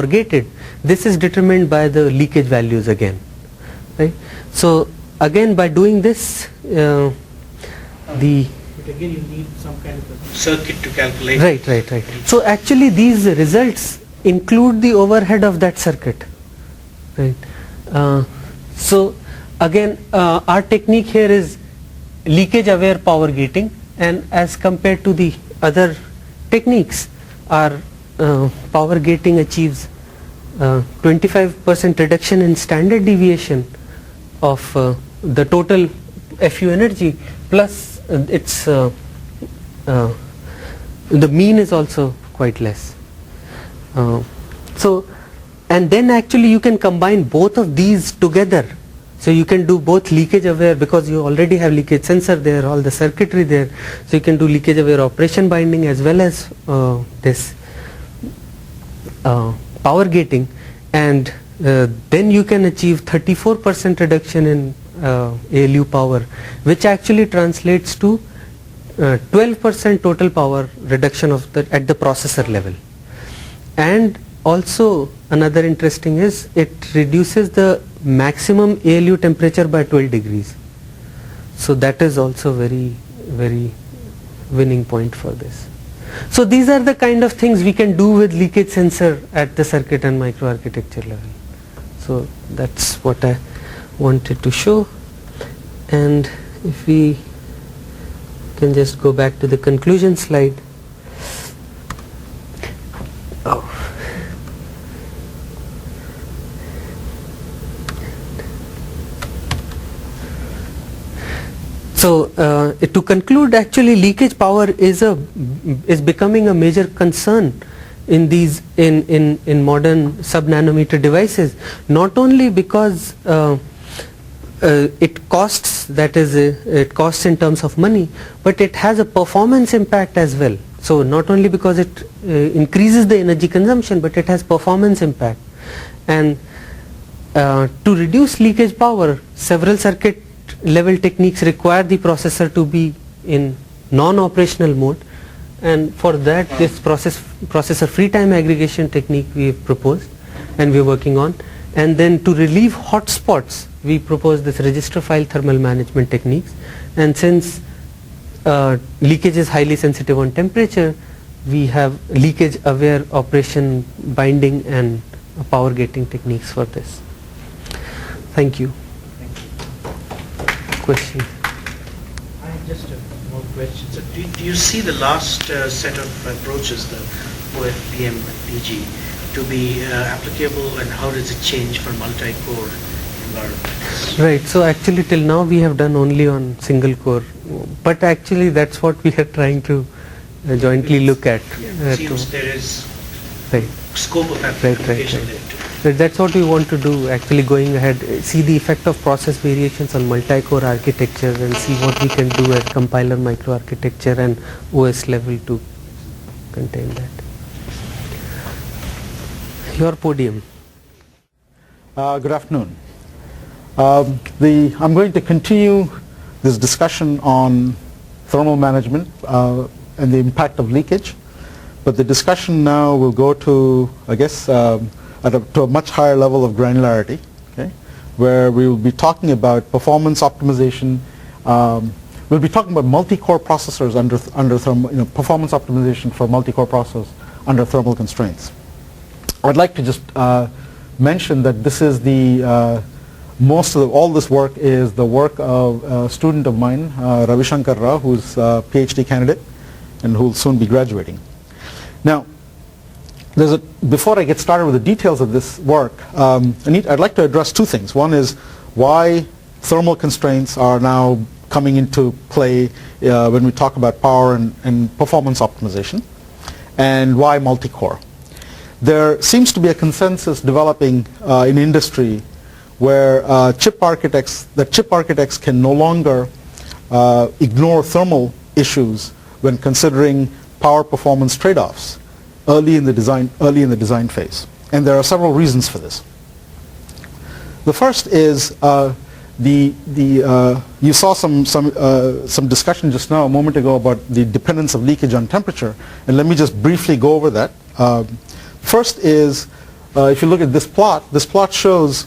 gated, this is determined by the leakage values again, right? So again, by doing this, But again, you need some kind of a circuit to calculate. Right. So actually these results include the overhead of that circuit, right? So again, our technique here is leakage aware power gating, and as compared to the other techniques, our power gating achieves 25% reduction in standard deviation of the total FU energy, plus it's the mean is also quite less. So, and then actually you can combine both of these together. So you can do both leakage aware, because you already have leakage sensor there, all the circuitry there. So you can do leakage aware operation binding as well as this power gating, and then you can achieve 34% reduction in ALU power, which actually translates to 12% total power reduction of at the processor level. And also another interesting is it reduces the maximum ALU temperature by 12 degrees. So that is also very winning point for this. So these are the kind of things we can do with leakage sensor at the circuit and microarchitecture level. So that's what I wanted to show. And if we can just go back to the conclusion slide. So to conclude, actually leakage power is becoming a major concern in these in modern sub-nanometer devices, not only because it costs, that is it costs in terms of money, but it has a performance impact as well. So not only because it increases the energy consumption, but it has performance impact. And to reduce leakage power, several circuit level techniques require the processor to be in non-operational mode, and for that this processor free time aggregation technique we have proposed and we are working on. And then to relieve hot spots, we propose this register file thermal management techniques. And since leakage is highly sensitive on temperature, we have leakage aware operation binding and power gating techniques for this. Thank you. Question. I have just more questions. So do you see the last set of approaches, the OFPM PG, to be applicable, and how does it change for multi-core environments? Right. So actually till now we have done only on single core, but actually that's what we are trying to jointly look at. Yeah. Seems there is scope of application there too. So that's what we want to do, actually going ahead, see the effect of process variations on multi-core architecture and see what we can do at compiler microarchitecture and OS level to contain that. Your podium. Good afternoon. I'm going to continue this discussion on thermal management and the impact of leakage, but the discussion now will go to, I guess, to a much higher level of granularity, okay, where we will be talking about performance optimization. We'll be talking about multi-core processors under thermal, performance optimization for multi-core processors under thermal constraints. I'd like to just mention that this is the all this work is the work of a student of mine, Ravi Shankar Rao, who's a PhD candidate and who will soon be graduating. Now, before I get started with the details of this work, I'd like to address two things. One is why thermal constraints are now coming into play when we talk about power and performance optimization, and why multi-core. There seems to be a consensus developing in industry where chip architects can no longer ignore thermal issues when considering power performance trade-offs early in the design phase, and there are several reasons for this. The first is you saw some discussion just now a moment ago about the dependence of leakage on temperature, and let me just briefly go over that. First is, if you look at this plot shows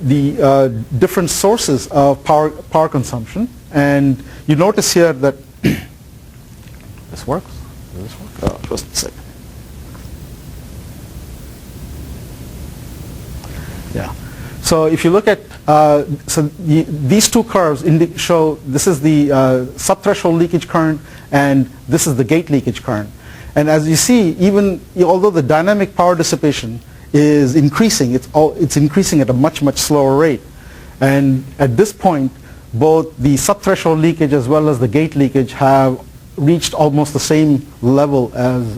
the different sources of power consumption, and you notice here that this works. Does this work? Oh, just a second. Yeah. So if you look at these two curves show this is the subthreshold leakage current and this is the gate leakage current. And as you see, although the dynamic power dissipation is increasing, it's increasing at a much slower rate. And at this point, both the subthreshold leakage as well as the gate leakage have reached almost the same level as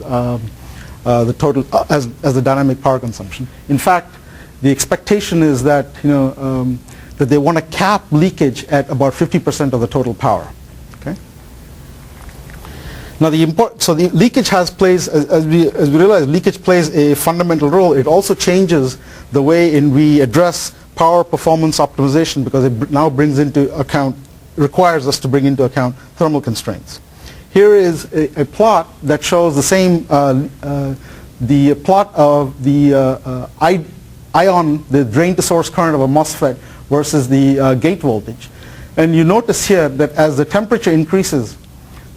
the total as the dynamic power consumption. In fact, the expectation is that that they want to cap leakage at about 50% of the total power. Okay. Now the leakage plays as we realize, leakage plays a fundamental role. It also changes the way we address power performance optimization, because it now requires us to bring into account thermal constraints. Here is a plot that shows the same the plot of the ion, the drain to source current of a MOSFET versus the gate voltage. And you notice here that as the temperature increases,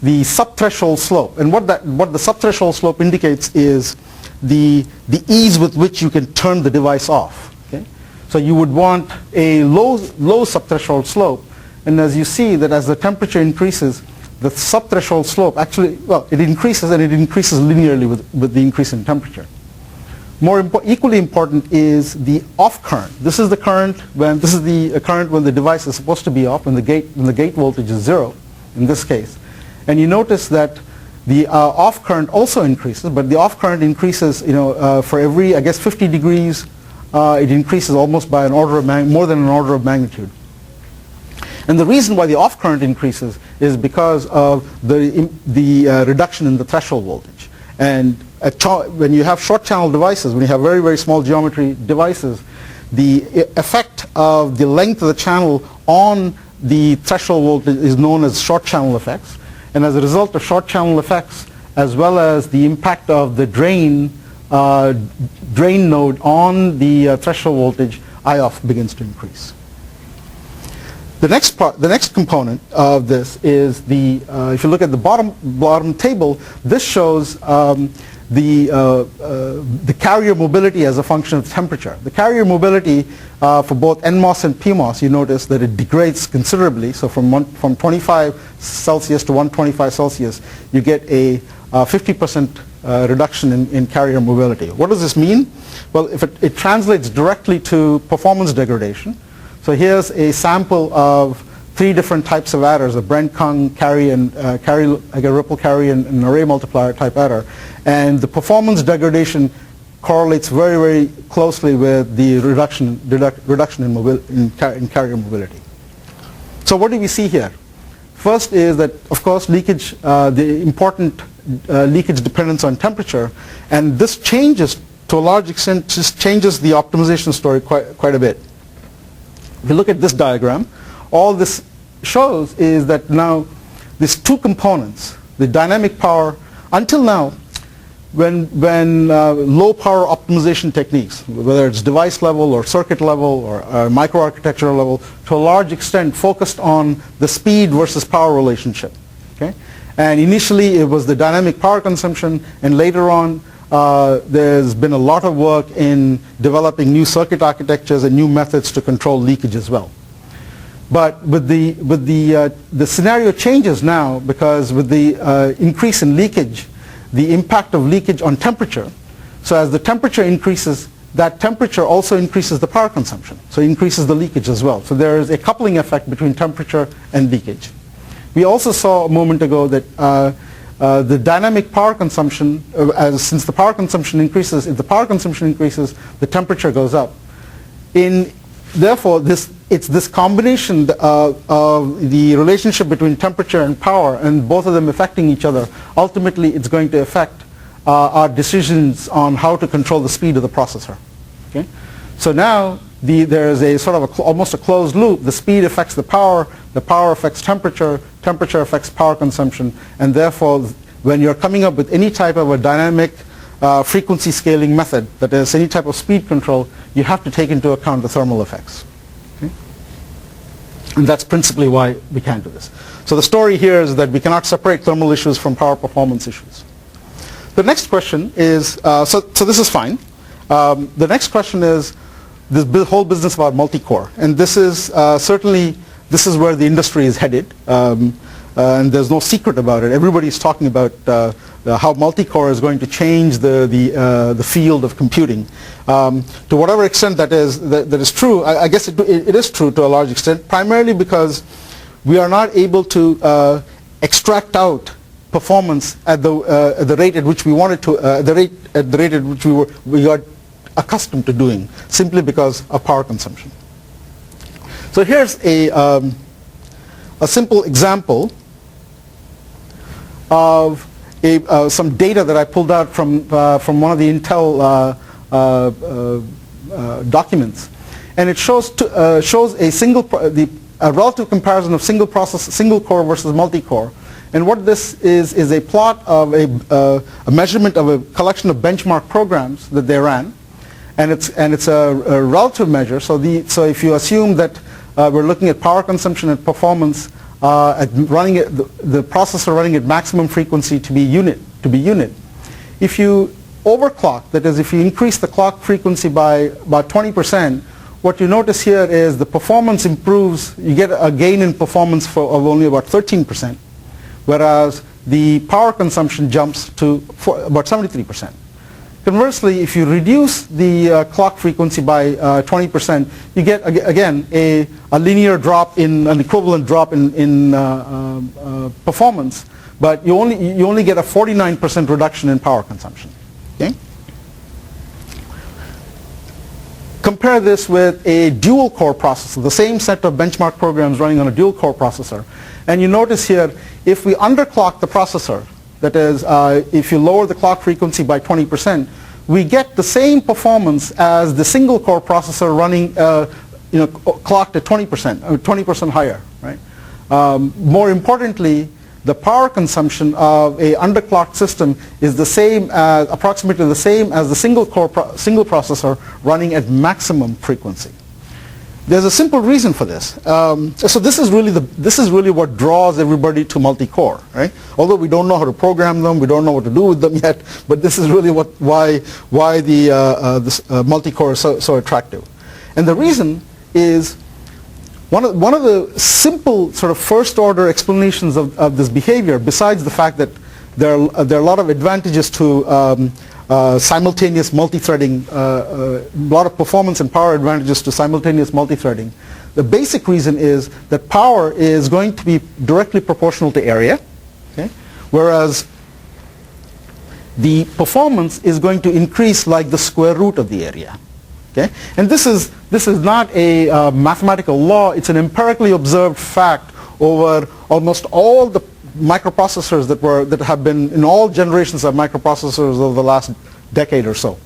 the subthreshold slope, and what the subthreshold slope indicates is the ease with which you can turn the device off. Okay? So you would want a low subthreshold slope, and as you see that as the temperature increases, the subthreshold slope actually, it increases, and it increases linearly with the increase in temperature. Equally important is the off current. This is the current when the device is supposed to be off, when the gate voltage is 0 in this case. And you notice that the off current also increases, but the off current increases for every 50 degrees it increases almost by more than an order of magnitude. And the reason why the off current increases is because of the reduction in the threshold voltage. And when you have short channel devices, when you have very small geometry devices, the effect of the length of the channel on the threshold voltage is known as short channel effects. And as a result of short channel effects, as well as the impact of the drain node on the threshold voltage, I-off begins to increase. The next component of this is if you look at the bottom table, this shows the carrier mobility as a function of temperature. The carrier mobility for both NMOS and PMOS, you notice that it degrades considerably. So from 25 Celsius to 125 Celsius, you get a 50% reduction in carrier mobility. What does this mean? Well, if it translates directly to performance degradation. So here's a sample of 3 different types of adders: a Brent-Kung carry, and like a ripple carry, and an array multiplier type adder. And the performance degradation correlates very closely with the reduction in carrier mobility. So what do we see here? First is that, of course, leakage, the important leakage dependence on temperature, and this changes to a large extent, just changes the optimization story quite a bit. If you look at this diagram, all this shows is that now these 2 components, the dynamic power, until now, when low power optimization techniques, whether it's device level or circuit level or microarchitectural level, to a large extent focused on the speed versus power relationship. Okay? And initially it was the dynamic power consumption, and later on there's been a lot of work in developing new circuit architectures and new methods to control leakage as well. But with the scenario changes now, because with the increase in leakage, the impact of leakage on temperature. So as the temperature increases, that temperature also increases the power consumption. So it increases the leakage as well. So there is a coupling effect between temperature and leakage. We also saw a moment ago that the dynamic power consumption, since the power consumption increases, if the power consumption increases, the temperature goes up. Therefore, it's this combination of the relationship between temperature and power, and both of them affecting each other. Ultimately, it's going to affect our decisions on how to control the speed of the processor. Okay? So now, there is a sort of almost a closed loop. The speed affects the power affects temperature affects power consumption, and therefore when you're coming up with any type of a dynamic frequency scaling method, that is any type of speed control, you have to take into account the thermal effects. Okay? And that's principally why we can't do this. So the story here is that we cannot separate thermal issues from power performance issues. The next question is, so this is fine. The next question is this whole business about multi-core, and this is certainly where the industry is headed, and there's no secret about it. Everybody's talking about how multi-core is going to change the field of computing. To whatever extent that is true, I guess it is true to a large extent, primarily because we are not able to extract out performance at the rate at which we wanted to, at the rate at which we got accustomed to doing, simply because of power consumption. So here's a simple example of some data that I pulled out from one of the Intel documents, and it shows a relative comparison of single core versus multi-core. And what this is a plot of a measurement of a collection of benchmark programs that they ran, and it's a relative measure. So if you assume that we're looking at power consumption and performance at running it, the processor running at maximum frequency to be unit. If you overclock, that is, if you increase the clock frequency by about 20%, what you notice here is the performance improves. You get a gain in performance of only about 13%, whereas the power consumption jumps to about 73%. Conversely, if you reduce the clock frequency by 20%, you get again a linear drop in an equivalent drop in performance, but you only get a 49% reduction in power consumption. Okay? Compare this with a dual core processor, the same set of benchmark programs running on a dual core processor, and you notice here if we underclock the processor, that is, if you lower the clock frequency by 20%, we get the same performance as the single core processor running, clocked at 20%, 20% higher, right? More importantly, the power consumption of a underclocked system is approximately the same as the single processor running at maximum frequency. There's a simple reason for this. So this is really what draws everybody to multi-core, right? Although we don't know how to program them, we don't know what to do with them yet, but this is really why this multi-core is so attractive. And the reason is one of the simple sort of first order explanations of this behavior, besides the fact that there are a lot of advantages to simultaneous multi-threading, a lot of performance and power advantages to simultaneous multi-threading. The basic reason is that power is going to be directly proportional to area, okay? Whereas the performance is going to increase like the square root of the area. Okay? And this is not a mathematical law, it's an empirically observed fact over almost all the microprocessors that have been in all generations of microprocessors over the last decade or so.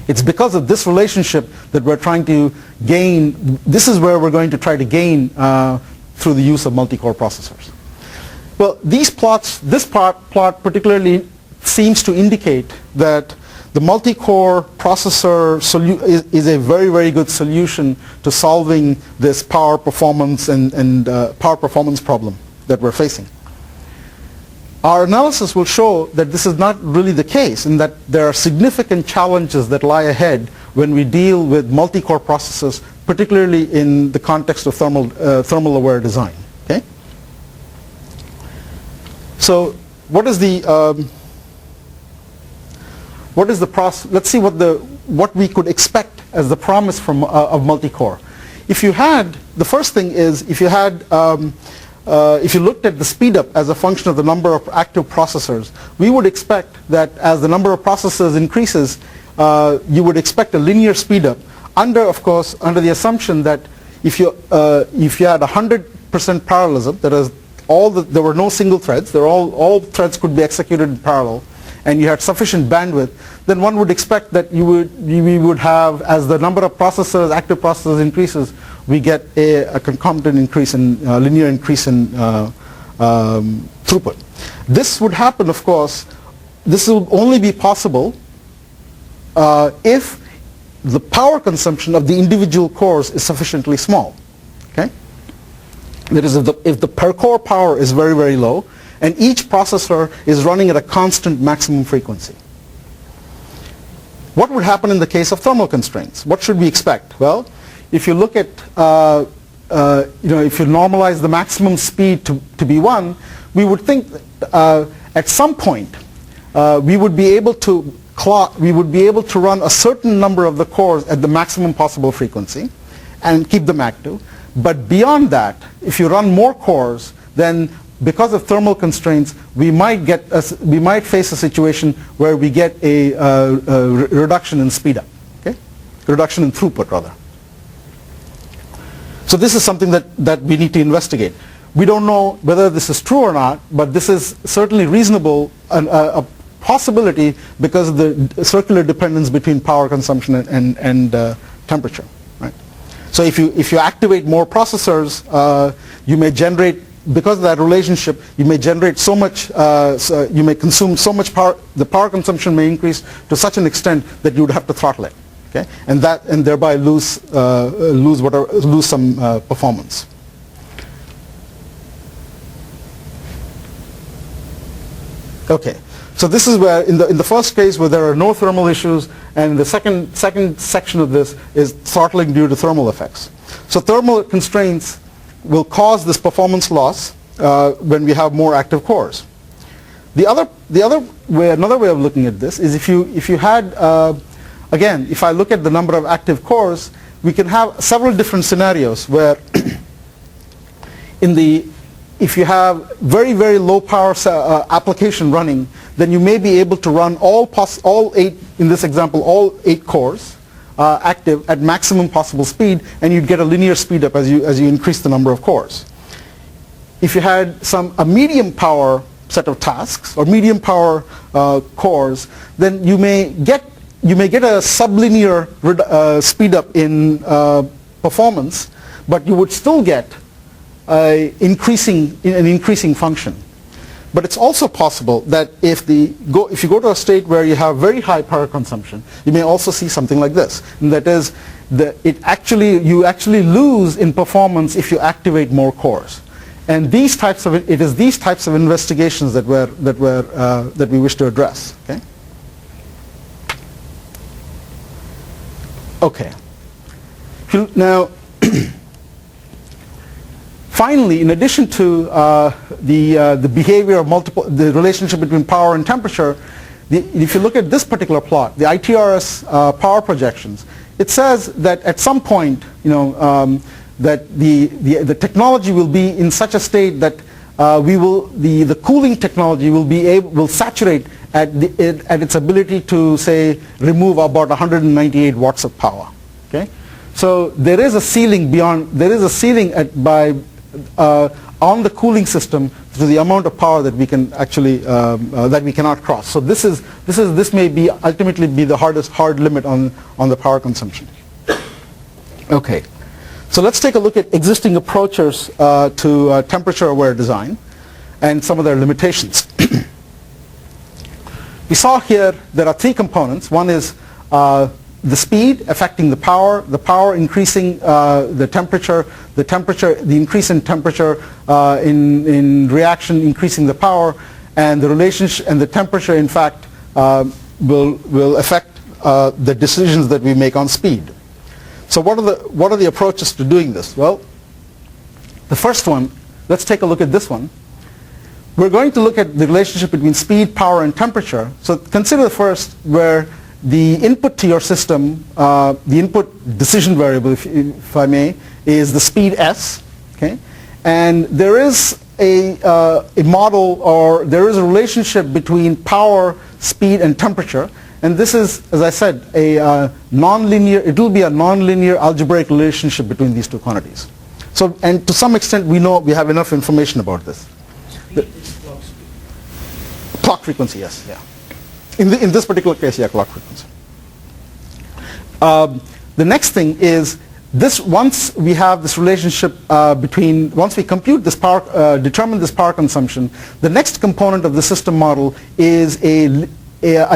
It's because of this relationship that we're trying to gain, this is where we're going to try to gain through the use of multi-core processors. Well, this plot particularly seems to indicate that the multi-core processor is a very, very good solution to solving this power performance and power performance problem that we're facing. Our analysis will show that this is not really the case, and that there are significant challenges that lie ahead when we deal with multi-core processors, particularly in the context of thermal aware design. Okay? So what is the process? Let's see what we could expect as the promise from of multi-core. If you had, the first thing is if you looked at the speed up as a function of the number of active processors, we would expect that as the number of processors increases, you would expect a linear speed up under the assumption that if you had 100% parallelism, that is, there were no single threads, all threads could be executed in parallel, and you had sufficient bandwidth, then one would expect that we would have, as the number of processors, active processors increases, we get a concomitant increase in linear increase in throughput. This would happen, of course, this will only be possible if the power consumption of the individual cores is sufficiently small. Okay? That is, if the per core power is very, very low, and each processor is running at a constant maximum frequency. What would happen in the case of thermal constraints? What should we expect? Well, if you look at, if you normalize the maximum speed to be 1, we would think that, at some point we would be able to run a certain number of the cores at the maximum possible frequency and keep them active. But beyond that, if you run more cores, then because of thermal constraints, we might face a situation where we get a reduction in speed up, okay? Reduction in throughput, rather. So this is something that we need to investigate. We don't know whether this is true or not, but this is certainly reasonable, a possibility, because of the circular dependence between power consumption and temperature. Right? So if you activate more processors, you may generate, because of that relationship, you may generate so much, you may consume so much power, the power consumption may increase to such an extent that you would have to throttle it, okay? And thereby lose some performance. Okay, so this is where in the first case where there are no thermal issues, and the second section of this is throttling due to thermal effects. So thermal constraints will cause this performance loss when we have more active cores. Another way of looking at this is if you had, again, if I look at the number of active cores, we can have several different scenarios where if you have very, very low power application running, then you may be able to run all 8, in this example, all 8 cores active at maximum possible speed, and you'd get a linear speed up as you increase the number of cores. If you had a medium power set of tasks or medium power cores, then you may get a sublinear speed up in performance, but you would still get an increasing function. But it's also possible that if you go to a state where you have very high power consumption, you may also see something like this. And that is, you actually lose in performance if you activate more cores. And it is these types of investigations that we wish to address. Okay. Now. Finally, in addition to the behavior of the relationship between power and temperature, if you look at this particular plot, the ITRS power projections, it says that at some point, that the technology will be in such a state that the cooling technology will saturate at its ability to, say, remove about 198 watts of power. Okay, so there is a ceiling on the cooling system to the amount of power that we can actually that we cannot cross. So this may ultimately be the hard limit on the power consumption. Okay, so let's take a look at existing approaches to temperature aware design and some of their limitations. We saw here there are 3 components. One is the speed affecting the power increasing the temperature, the increase in temperature in reaction increasing the power, and the relationship and the temperature in fact will affect the decisions that we make on speed. So what are the approaches to doing this? Well, the first one, let's take a look at this one. We're going to look at the relationship between speed, power, and temperature. So consider the first, where the input to your system, the input decision variable, if I may, is the speed S. Okay, and there is a model, or there is a relationship between power, speed, and temperature. And this is, as I said, a nonlinear. It will be a nonlinear algebraic relationship between these 2 quantities. So, and to some extent, we have enough information about this. Speed is clock speed. Clock frequency, yes, yeah. In this particular case, yeah, clock frequency. The next thing is this. Once we have this relationship once we compute this power, determine this power consumption, the next component of the system model is a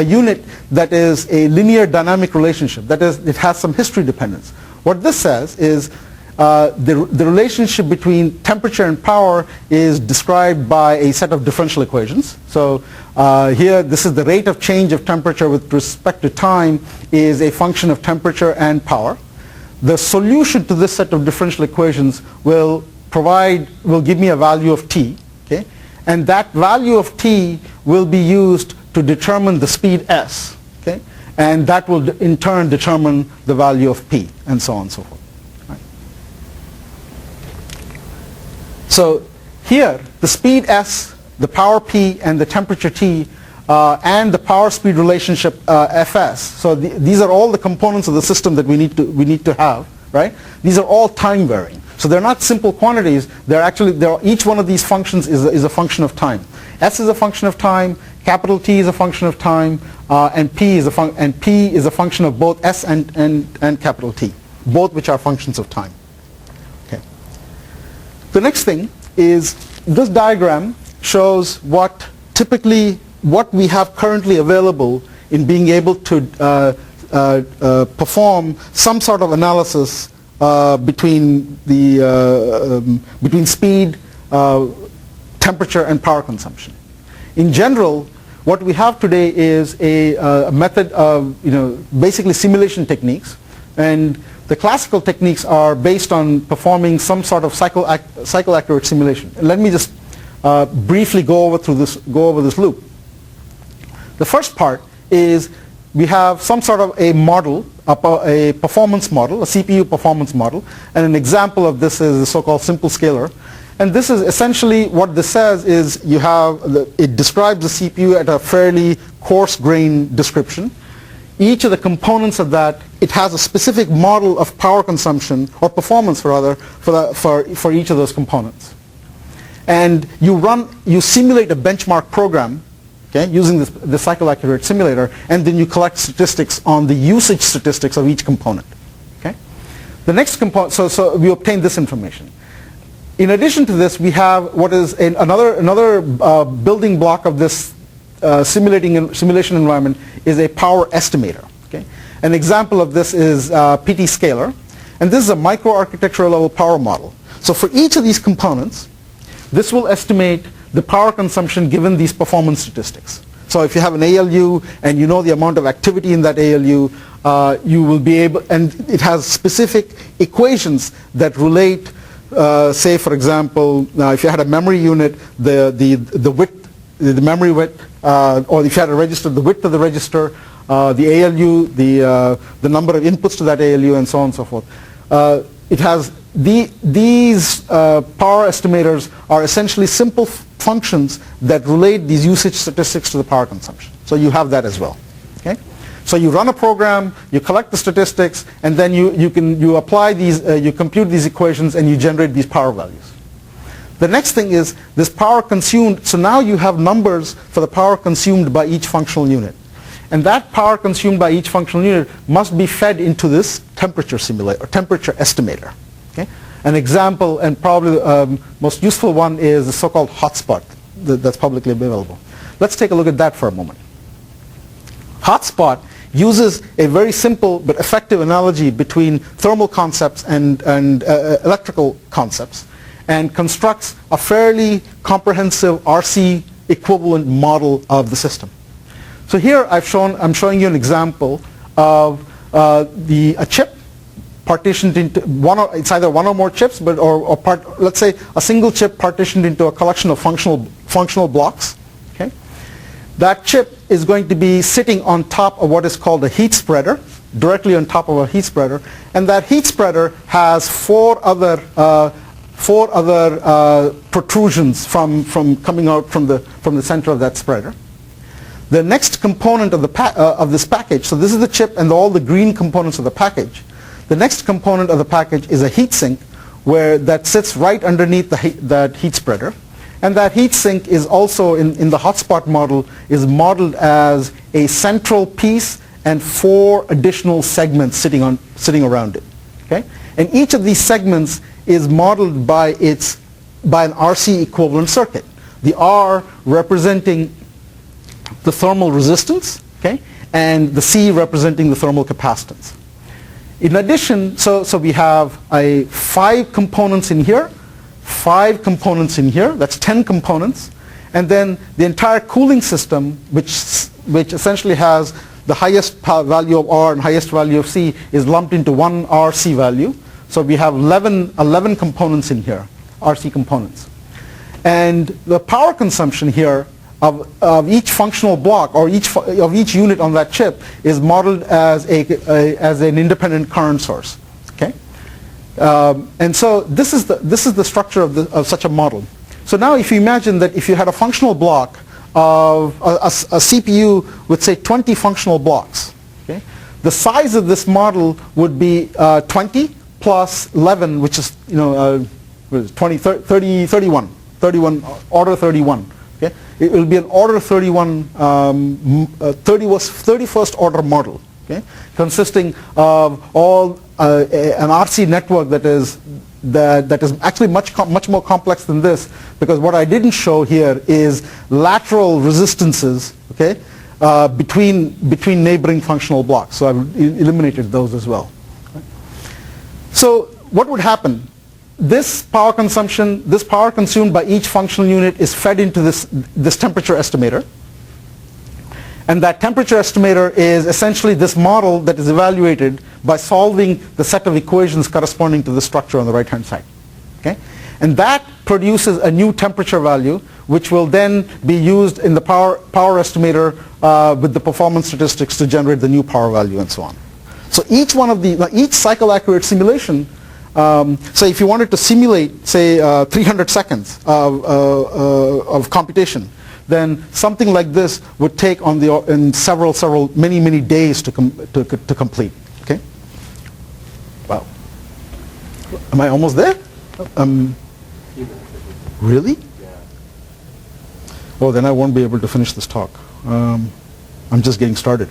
unit that is a linear dynamic relationship. That is, it has some history dependence. What this says is the relationship between temperature and power is described by a set of differential equations. So here, this is the rate of change of temperature with respect to time is a function of temperature and power. The solution to this set of differential equations will give me a value of t, okay? And that value of t will be used to determine the speed s, okay? And that will in turn determine the value of p, and so on and so forth. Right? So here, the speed s, the power p, and the temperature t, and the power speed relationship fs. So these are all the components of the system that we need to have, right? These are all time varying. So they're not simple quantities. Each one of these functions is a function of time. S is a function of time. Capital T is a function of time, and P is a function of both S and capital T, both which are functions of time. Okay. The next thing is this diagram shows what we have currently available in being able to perform some sort of analysis between speed, temperature, and power consumption. In general, what we have today is a method of basically simulation techniques, and the classical techniques are based on performing some sort of cycle accurate simulation. And let me just briefly go over this loop. The first part is we have some sort of a model, a performance model, a CPU performance model, and an example of this is the so-called simple scalar. And this is essentially what this says is it describes the CPU at a fairly coarse-grained description. Each of the components of that, it has a specific model of power consumption, or performance rather, for each of those components. And you simulate a benchmark program, okay, using the cycle accurate simulator, and then you collect statistics on the usage statistics of each component. Okay? The next component, so we obtain this information. In addition to this, we have what is another building block of this simulation environment is a power estimator. Okay? An example of this is PT Scalar, and this is a microarchitectural level power model. So for each of these components, this will estimate the power consumption given these performance statistics. So if you have an ALU and you know the amount of activity in that ALU, you will be able, and it has specific equations that relate. Say, for example, if you had a memory unit, the width, the memory width, or if you had a register, the width of the register, the ALU, the number of inputs to that ALU, and so on and so forth. It has these power estimators are essentially simple functions that relate these usage statistics to the power consumption. So you have that as well. Okay. So you run a program, you collect the statistics, and then you apply these, you compute these equations, and you generate these power values. The next thing is this power consumed. So now you have numbers for the power consumed by each functional unit, and that power consumed by each functional unit must be fed into this temperature simulator or temperature estimator. Okay? An example, and probably the most useful one, is the so-called hotspot that's publicly available. Let's take a look at that for a moment. Hotspot uses a very simple but effective analogy between thermal concepts and electrical concepts, and constructs a fairly comprehensive RC equivalent model of the system. So here I'm showing you an example of a chip partitioned into it's either one or more chips, but let's say a single chip partitioned into a collection of functional blocks. Okay, that chip is going to be sitting on top of what is called a heat spreader, directly on top of a heat spreader, and that heat spreader has four other protrusions from coming out from the center of that spreader. The next component of this package, so this is the chip and all the green components of the package. The next component of the package is a heat sink that sits right underneath that heat spreader. And that heat sink is also, in the hotspot model, is modeled as a central piece and 4 additional segments sitting around it. Okay? And each of these segments is modeled by an RC equivalent circuit. The R representing the thermal resistance, okay, and the C representing the thermal capacitance. In addition, so we have 5 components in here, 5 components in here, that's 10 components, and then the entire cooling system, which essentially has the highest value of R and highest value of C, is lumped into one RC value. So we have 11 components in here, RC components. And the power consumption here of each functional block or of each unit on that chip is modeled as an independent current source. Okay, and so this is the structure of such a model. So now, if you imagine that if you had a functional block of a CPU with, say, 20 functional blocks, okay, the size of this model would be 20 plus 11, which is 20, 30, 31, order 31. Okay? It will be an order 31, 31st order model, okay? Consisting of all an RC network that is actually much more complex than this, because what I didn't show here is lateral resistances, okay, between neighboring functional blocks. So I've eliminated those as well. So what would happen? This power consumed by each functional unit is fed into this temperature estimator. And that temperature estimator is essentially this model that is evaluated by solving the set of equations corresponding to the structure on the right-hand side. Okay? And that produces a new temperature value, which will then be used in the power estimator with the performance statistics to generate the new power value and so on. So each cycle accurate simulation, so if you wanted to simulate, say, 300 seconds of computation, then something like this would take in many days to complete. Okay. Wow. Am I almost there? Really? Yeah. Oh, then I won't be able to finish this talk. I'm just getting started.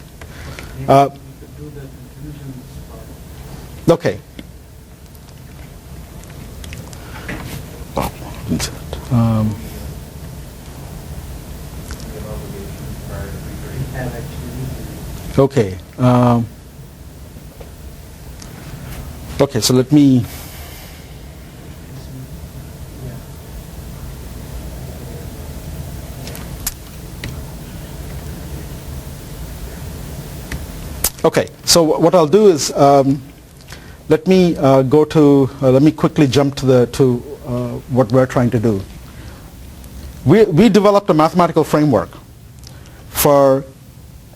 Okay. Okay. Okay, so let me... Okay, so what I'll do is let me quickly jump to what we're trying to do. We developed a mathematical framework for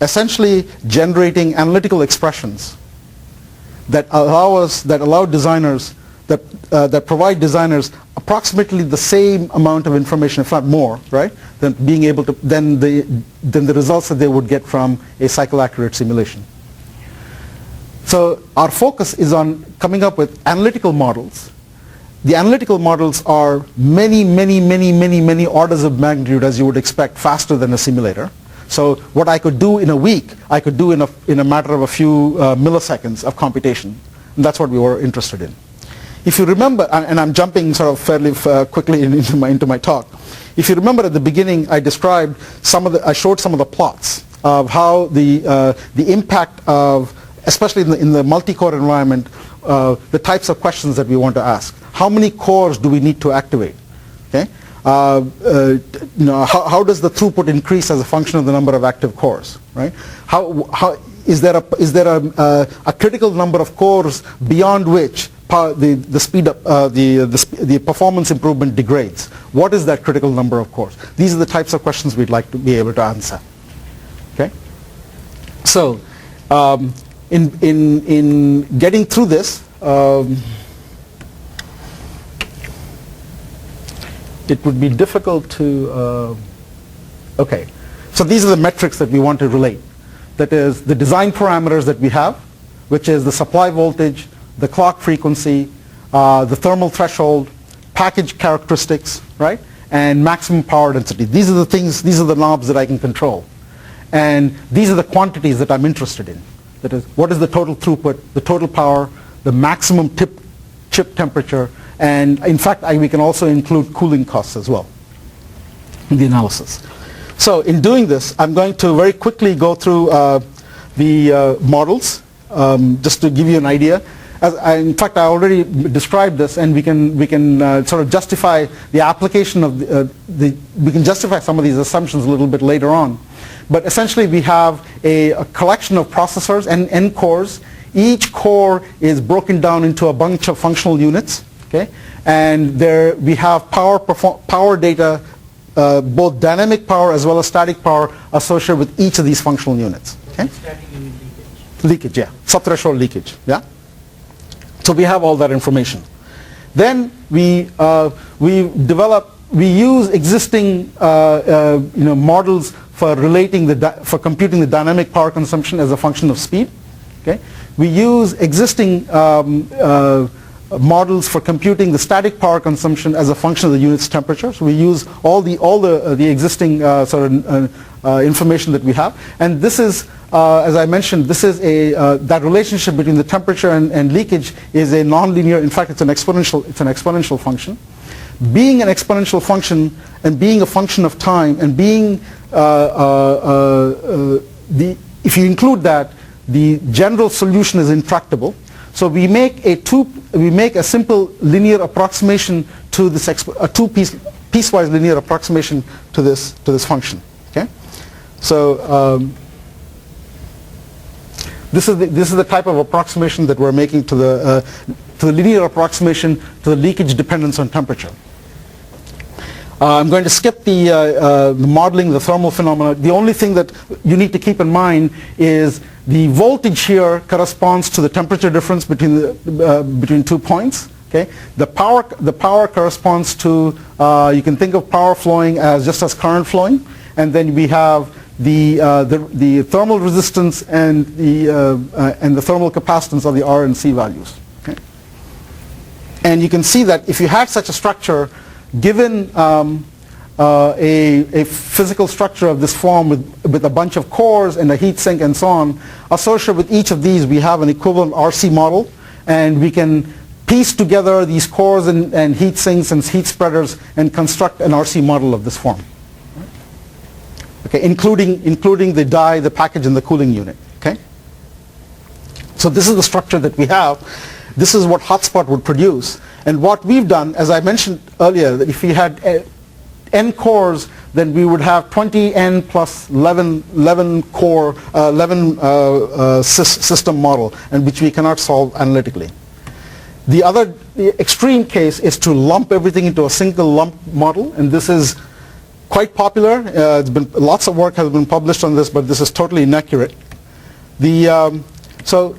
essentially generating analytical expressions that provide designers approximately the same amount of information, if not more, right, than the results that they would get from a cycle accurate simulation. So our focus is on coming up with analytical models. The analytical models are many orders of magnitude, as you would expect, faster than a simulator. So what I could do in a week, I could do in a matter of a few milliseconds of computation. And that's what we were interested in. If you remember, and I'm jumping sort of fairly quickly into my talk. If you remember at the beginning, I showed some of the plots of how the impact of, especially in the multi-core environment, the types of questions that we want to ask. How many cores do we need to activate? Okay. How does the throughput increase as a function of the number of active cores? Right? How is there a critical number of cores beyond which the speed up the performance improvement degrades? What is that critical number of cores? These are the types of questions we'd like to be able to answer. Okay. So in getting through this. It would be difficult to, okay, so these are the metrics that we want to relate. That is the design parameters that we have, which is the supply voltage, the clock frequency, the thermal threshold, package characteristics, right, and maximum power density. These are the things, these are the knobs that I can control. And these are the quantities that I'm interested in. That is, what is the total throughput, the total power, the maximum chip temperature, and in fact, we can also include cooling costs as well in the analysis. So in doing this, I'm going to very quickly go through the models, just to give you an idea. In fact, I already described this, and we can sort of justify the application of we can justify some of these assumptions a little bit later on. But essentially, we have a collection of processors and N cores. Each core is broken down into a bunch of functional units. Okay, and there we have power data, both dynamic power as well as static power associated with each of these functional units. Okay, Static you mean leakage. Leakage, yeah, subthreshold leakage, yeah. So we have all that information. Then we use existing models for for computing the dynamic power consumption as a function of speed. Okay, we use existing models for computing the static power consumption as a function of the unit's temperature. So we use all the existing sort of information that we have, and this is, as I mentioned, this is that relationship between the temperature and leakage is a nonlinear. In fact, it's an exponential function. Being an exponential function and being a function of time and being if you include that, the general solution is intractable. So we make a simple linear approximation to this piecewise linear approximation to this function. Okay, so this is the type of approximation that we're making to the linear approximation to the leakage dependence on temperature. I'm going to skip the modeling, the thermal phenomena. The only thing that you need to keep in mind is the voltage here corresponds to the temperature difference between 2 points. Okay, the power corresponds to you can think of power flowing as just as current flowing, and then we have the thermal resistance and the thermal capacitance of the R and C values. Okay, and you can see that if you had such a structure, given a physical structure of this form with a bunch of cores and a heat sink and so on, associated with each of these we have an equivalent RC model, and we can piece together these cores and heat sinks and heat spreaders and construct an RC model of this form. Okay, including the die, the package, and the cooling unit. Okay, so this is the structure that we have. This is what hotspot would produce. And what we've done, as I mentioned earlier, that if we had n cores, then we would have 20n plus 11 core, 11 system model, and which we cannot solve analytically. The extreme case is to lump everything into a single lump model, and this is quite popular. Lots of work has been published on this, but this is totally inaccurate. So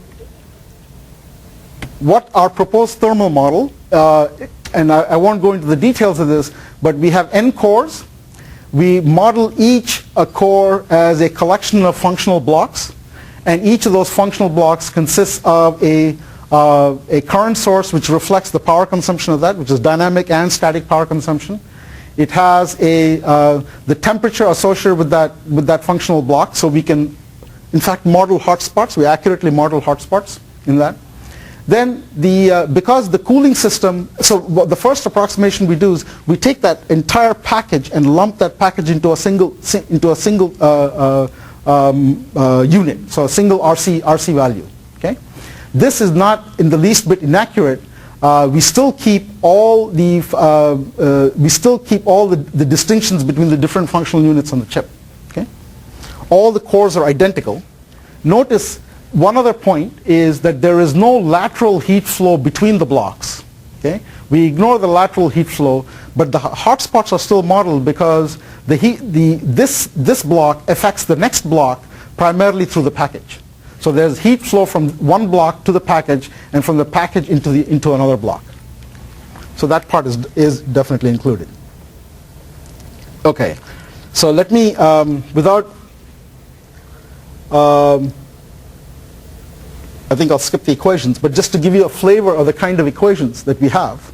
what our proposed thermal model, and I won't go into the details of this, but we have n cores. We model each a core as a collection of functional blocks, and each of those functional blocks consists of a current source which reflects the power consumption of that, which is dynamic and static power consumption. It has the temperature associated with that functional block, so we can in fact model hotspots. We accurately model hotspots in that. Then because the cooling system, so the first approximation we do is we take that entire package and lump that package into a single unit, so a single RC value. Okay, this is not in the least bit inaccurate. We still keep all the distinctions between the different functional units on the chip. Okay, all the cores are identical. Notice one other point is that there is no lateral heat flow between the blocks. Okay, we ignore the lateral heat flow, but the hotspots are still modeled because this block affects the next block primarily through the package. So there's heat flow from one block to the package and from the package into another block. So that part is definitely included. Okay, so let me I think I'll skip the equations, but just to give you a flavor of the kind of equations that we have.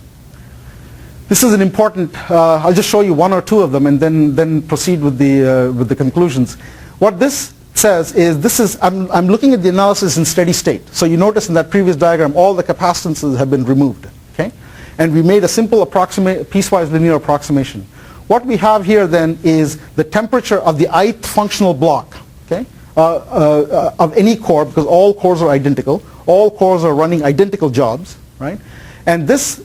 this is an important, I'll just show you one or two of them and then proceed with the conclusions. What this says is, I'm looking at the analysis in steady state. So you notice in that previous diagram, all the capacitances have been removed, okay? And we made a simple piecewise linear approximation. What we have here then is the temperature of the ith functional block, okay, of any core, because all cores are identical. All cores are running identical jobs, right? And this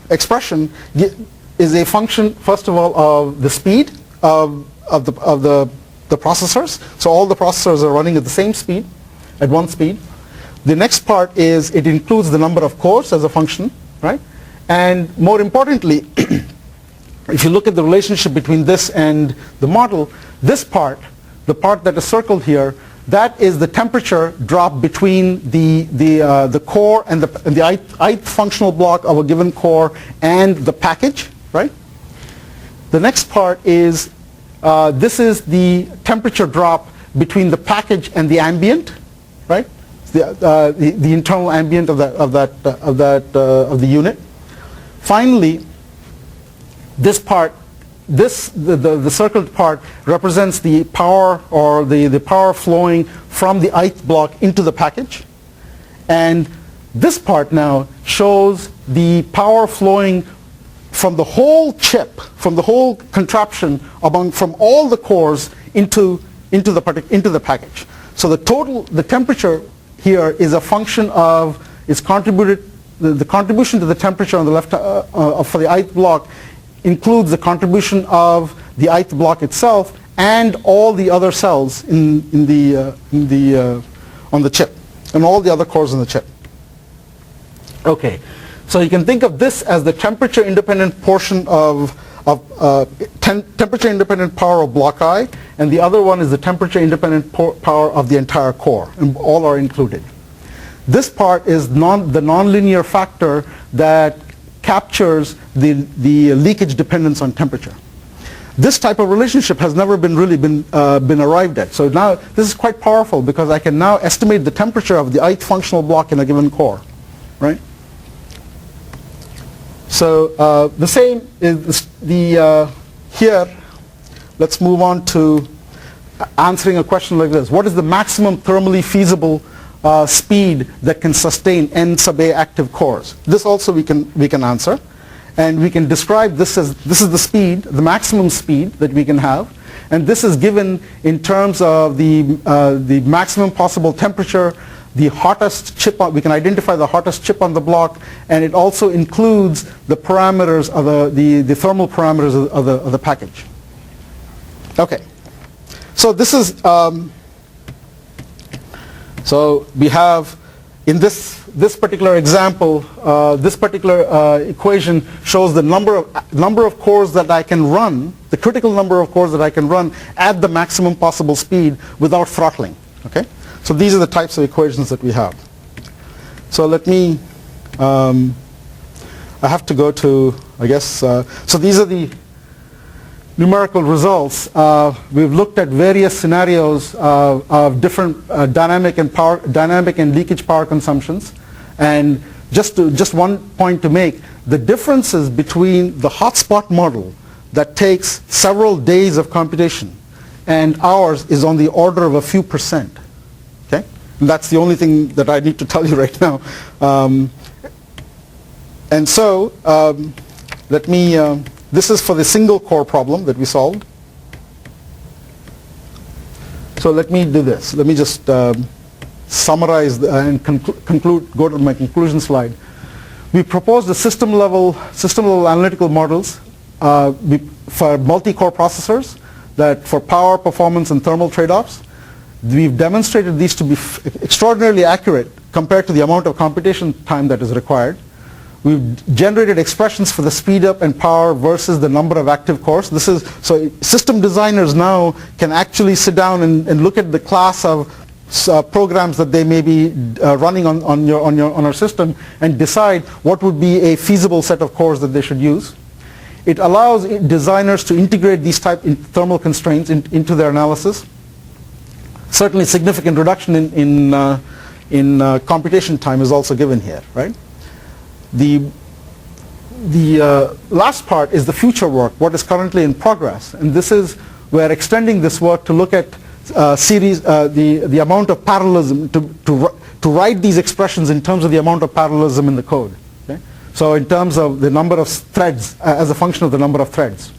expression is a function, first of all, of the speed of the processors. So all the processors are running at the same speed, at one speed. The next part is it includes the number of cores as a function, right? And more importantly, if you look at the relationship between this and the model, this part, the part that is circled here, that is the temperature drop between the core and the ith functional block of a given core and the package, right? The next part is this is the temperature drop between the package and the ambient, right? The internal ambient of the unit. Finally, this part, the circled part represents the power, or the power flowing from the ith block into the package, and this part now shows the power flowing from the whole chip, from the whole contraption, from all the cores into the package. So the temperature here is a function of the contribution to the temperature on the left for the ith block includes the contribution of the ith block itself and all the other cells on the chip, and all the other cores on the chip. Okay, so you can think of this as the temperature independent portion of temperature independent power of block I, and the other one is the temperature independent power of the entire core, and all are included. This part is the nonlinear factor that captures the leakage dependence on temperature. This type of relationship has never been arrived at. So now this is quite powerful, because I can now estimate the temperature of the ith functional block in a given core, right? So the same is here. Let's move on to answering a question like this: what is the maximum thermally feasible speed that can sustain n sub a active cores? This also we can answer, and we can describe this as, this is the speed, the maximum speed that we can have, and this is given in terms of the maximum possible temperature, the hottest chip we can identify the hottest chip on the block, and it also includes the parameters of the thermal parameters of the package. Okay, so this is so we have, in this particular example, this particular equation shows the number of cores that I can run, the critical number of cores that I can run at the maximum possible speed without throttling. Okay, so these are the types of equations that we have. So let me, I have to go to, I guess, so these are the numerical results. We've looked at various scenarios of different dynamic and leakage power consumptions, and just one point to make: the differences between the hotspot model that takes several days of computation and ours is on the order of a few %. Okay, and that's the only thing that I need to tell you right now. And so let me. This is for the single core problem that we solved. So let me do this. Let me just summarize and conclude. Go to my conclusion slide. We proposed the system level analytical models for multi-core processors that for power, performance, and thermal trade-offs. We've demonstrated these to be extraordinarily accurate compared to the amount of computation time that is required. We've generated expressions for the speed up and power versus the number of active cores. This is, so system designers now can actually sit down and look at the class of programs that they may be running on our system and decide what would be a feasible set of cores that they should use. It allows designers to integrate these type of thermal constraints into their analysis. Certainly significant reduction in computation time is also given here, right? the last part is the future work, what is currently in progress. And this is, we're extending this work to look at the amount of parallelism, to write these expressions in terms of the amount of parallelism in the code. Okay? So in terms of the number of threads, as a function of the number of threads.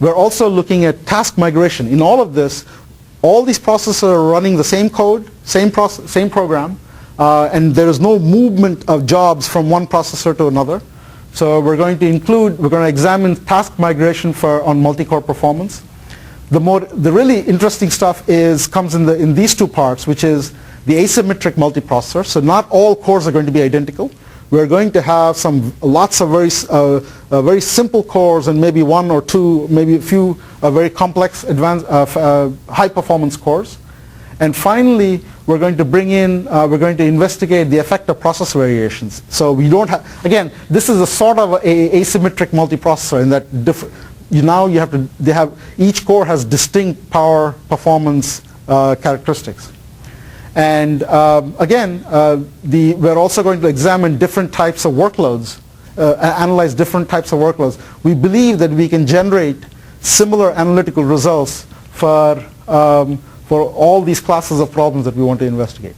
We're also looking at task migration. In all of this, all these processes are running the same code, same program, and there is no movement of jobs from one processor to another. So we're going to examine task migration on multi-core performance. The really interesting stuff comes in these two parts, which is the asymmetric multiprocessor. So not all cores are going to be identical. We're going to have lots of very simple cores and maybe one or two, maybe a few very complex, advanced, high-performance cores. And finally, we're going to investigate the effect of process variations. So we don't have, again, this is a sort of asymmetric multiprocessor in that each core has distinct power performance characteristics. And again, we're also going to examine different types of workloads, analyze different types of workloads. We believe that we can generate similar analytical results for all these classes of problems that we want to investigate.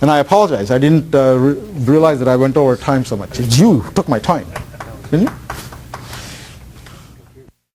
And I apologize, I didn't realize that I went over time so much. You took my time, didn't you?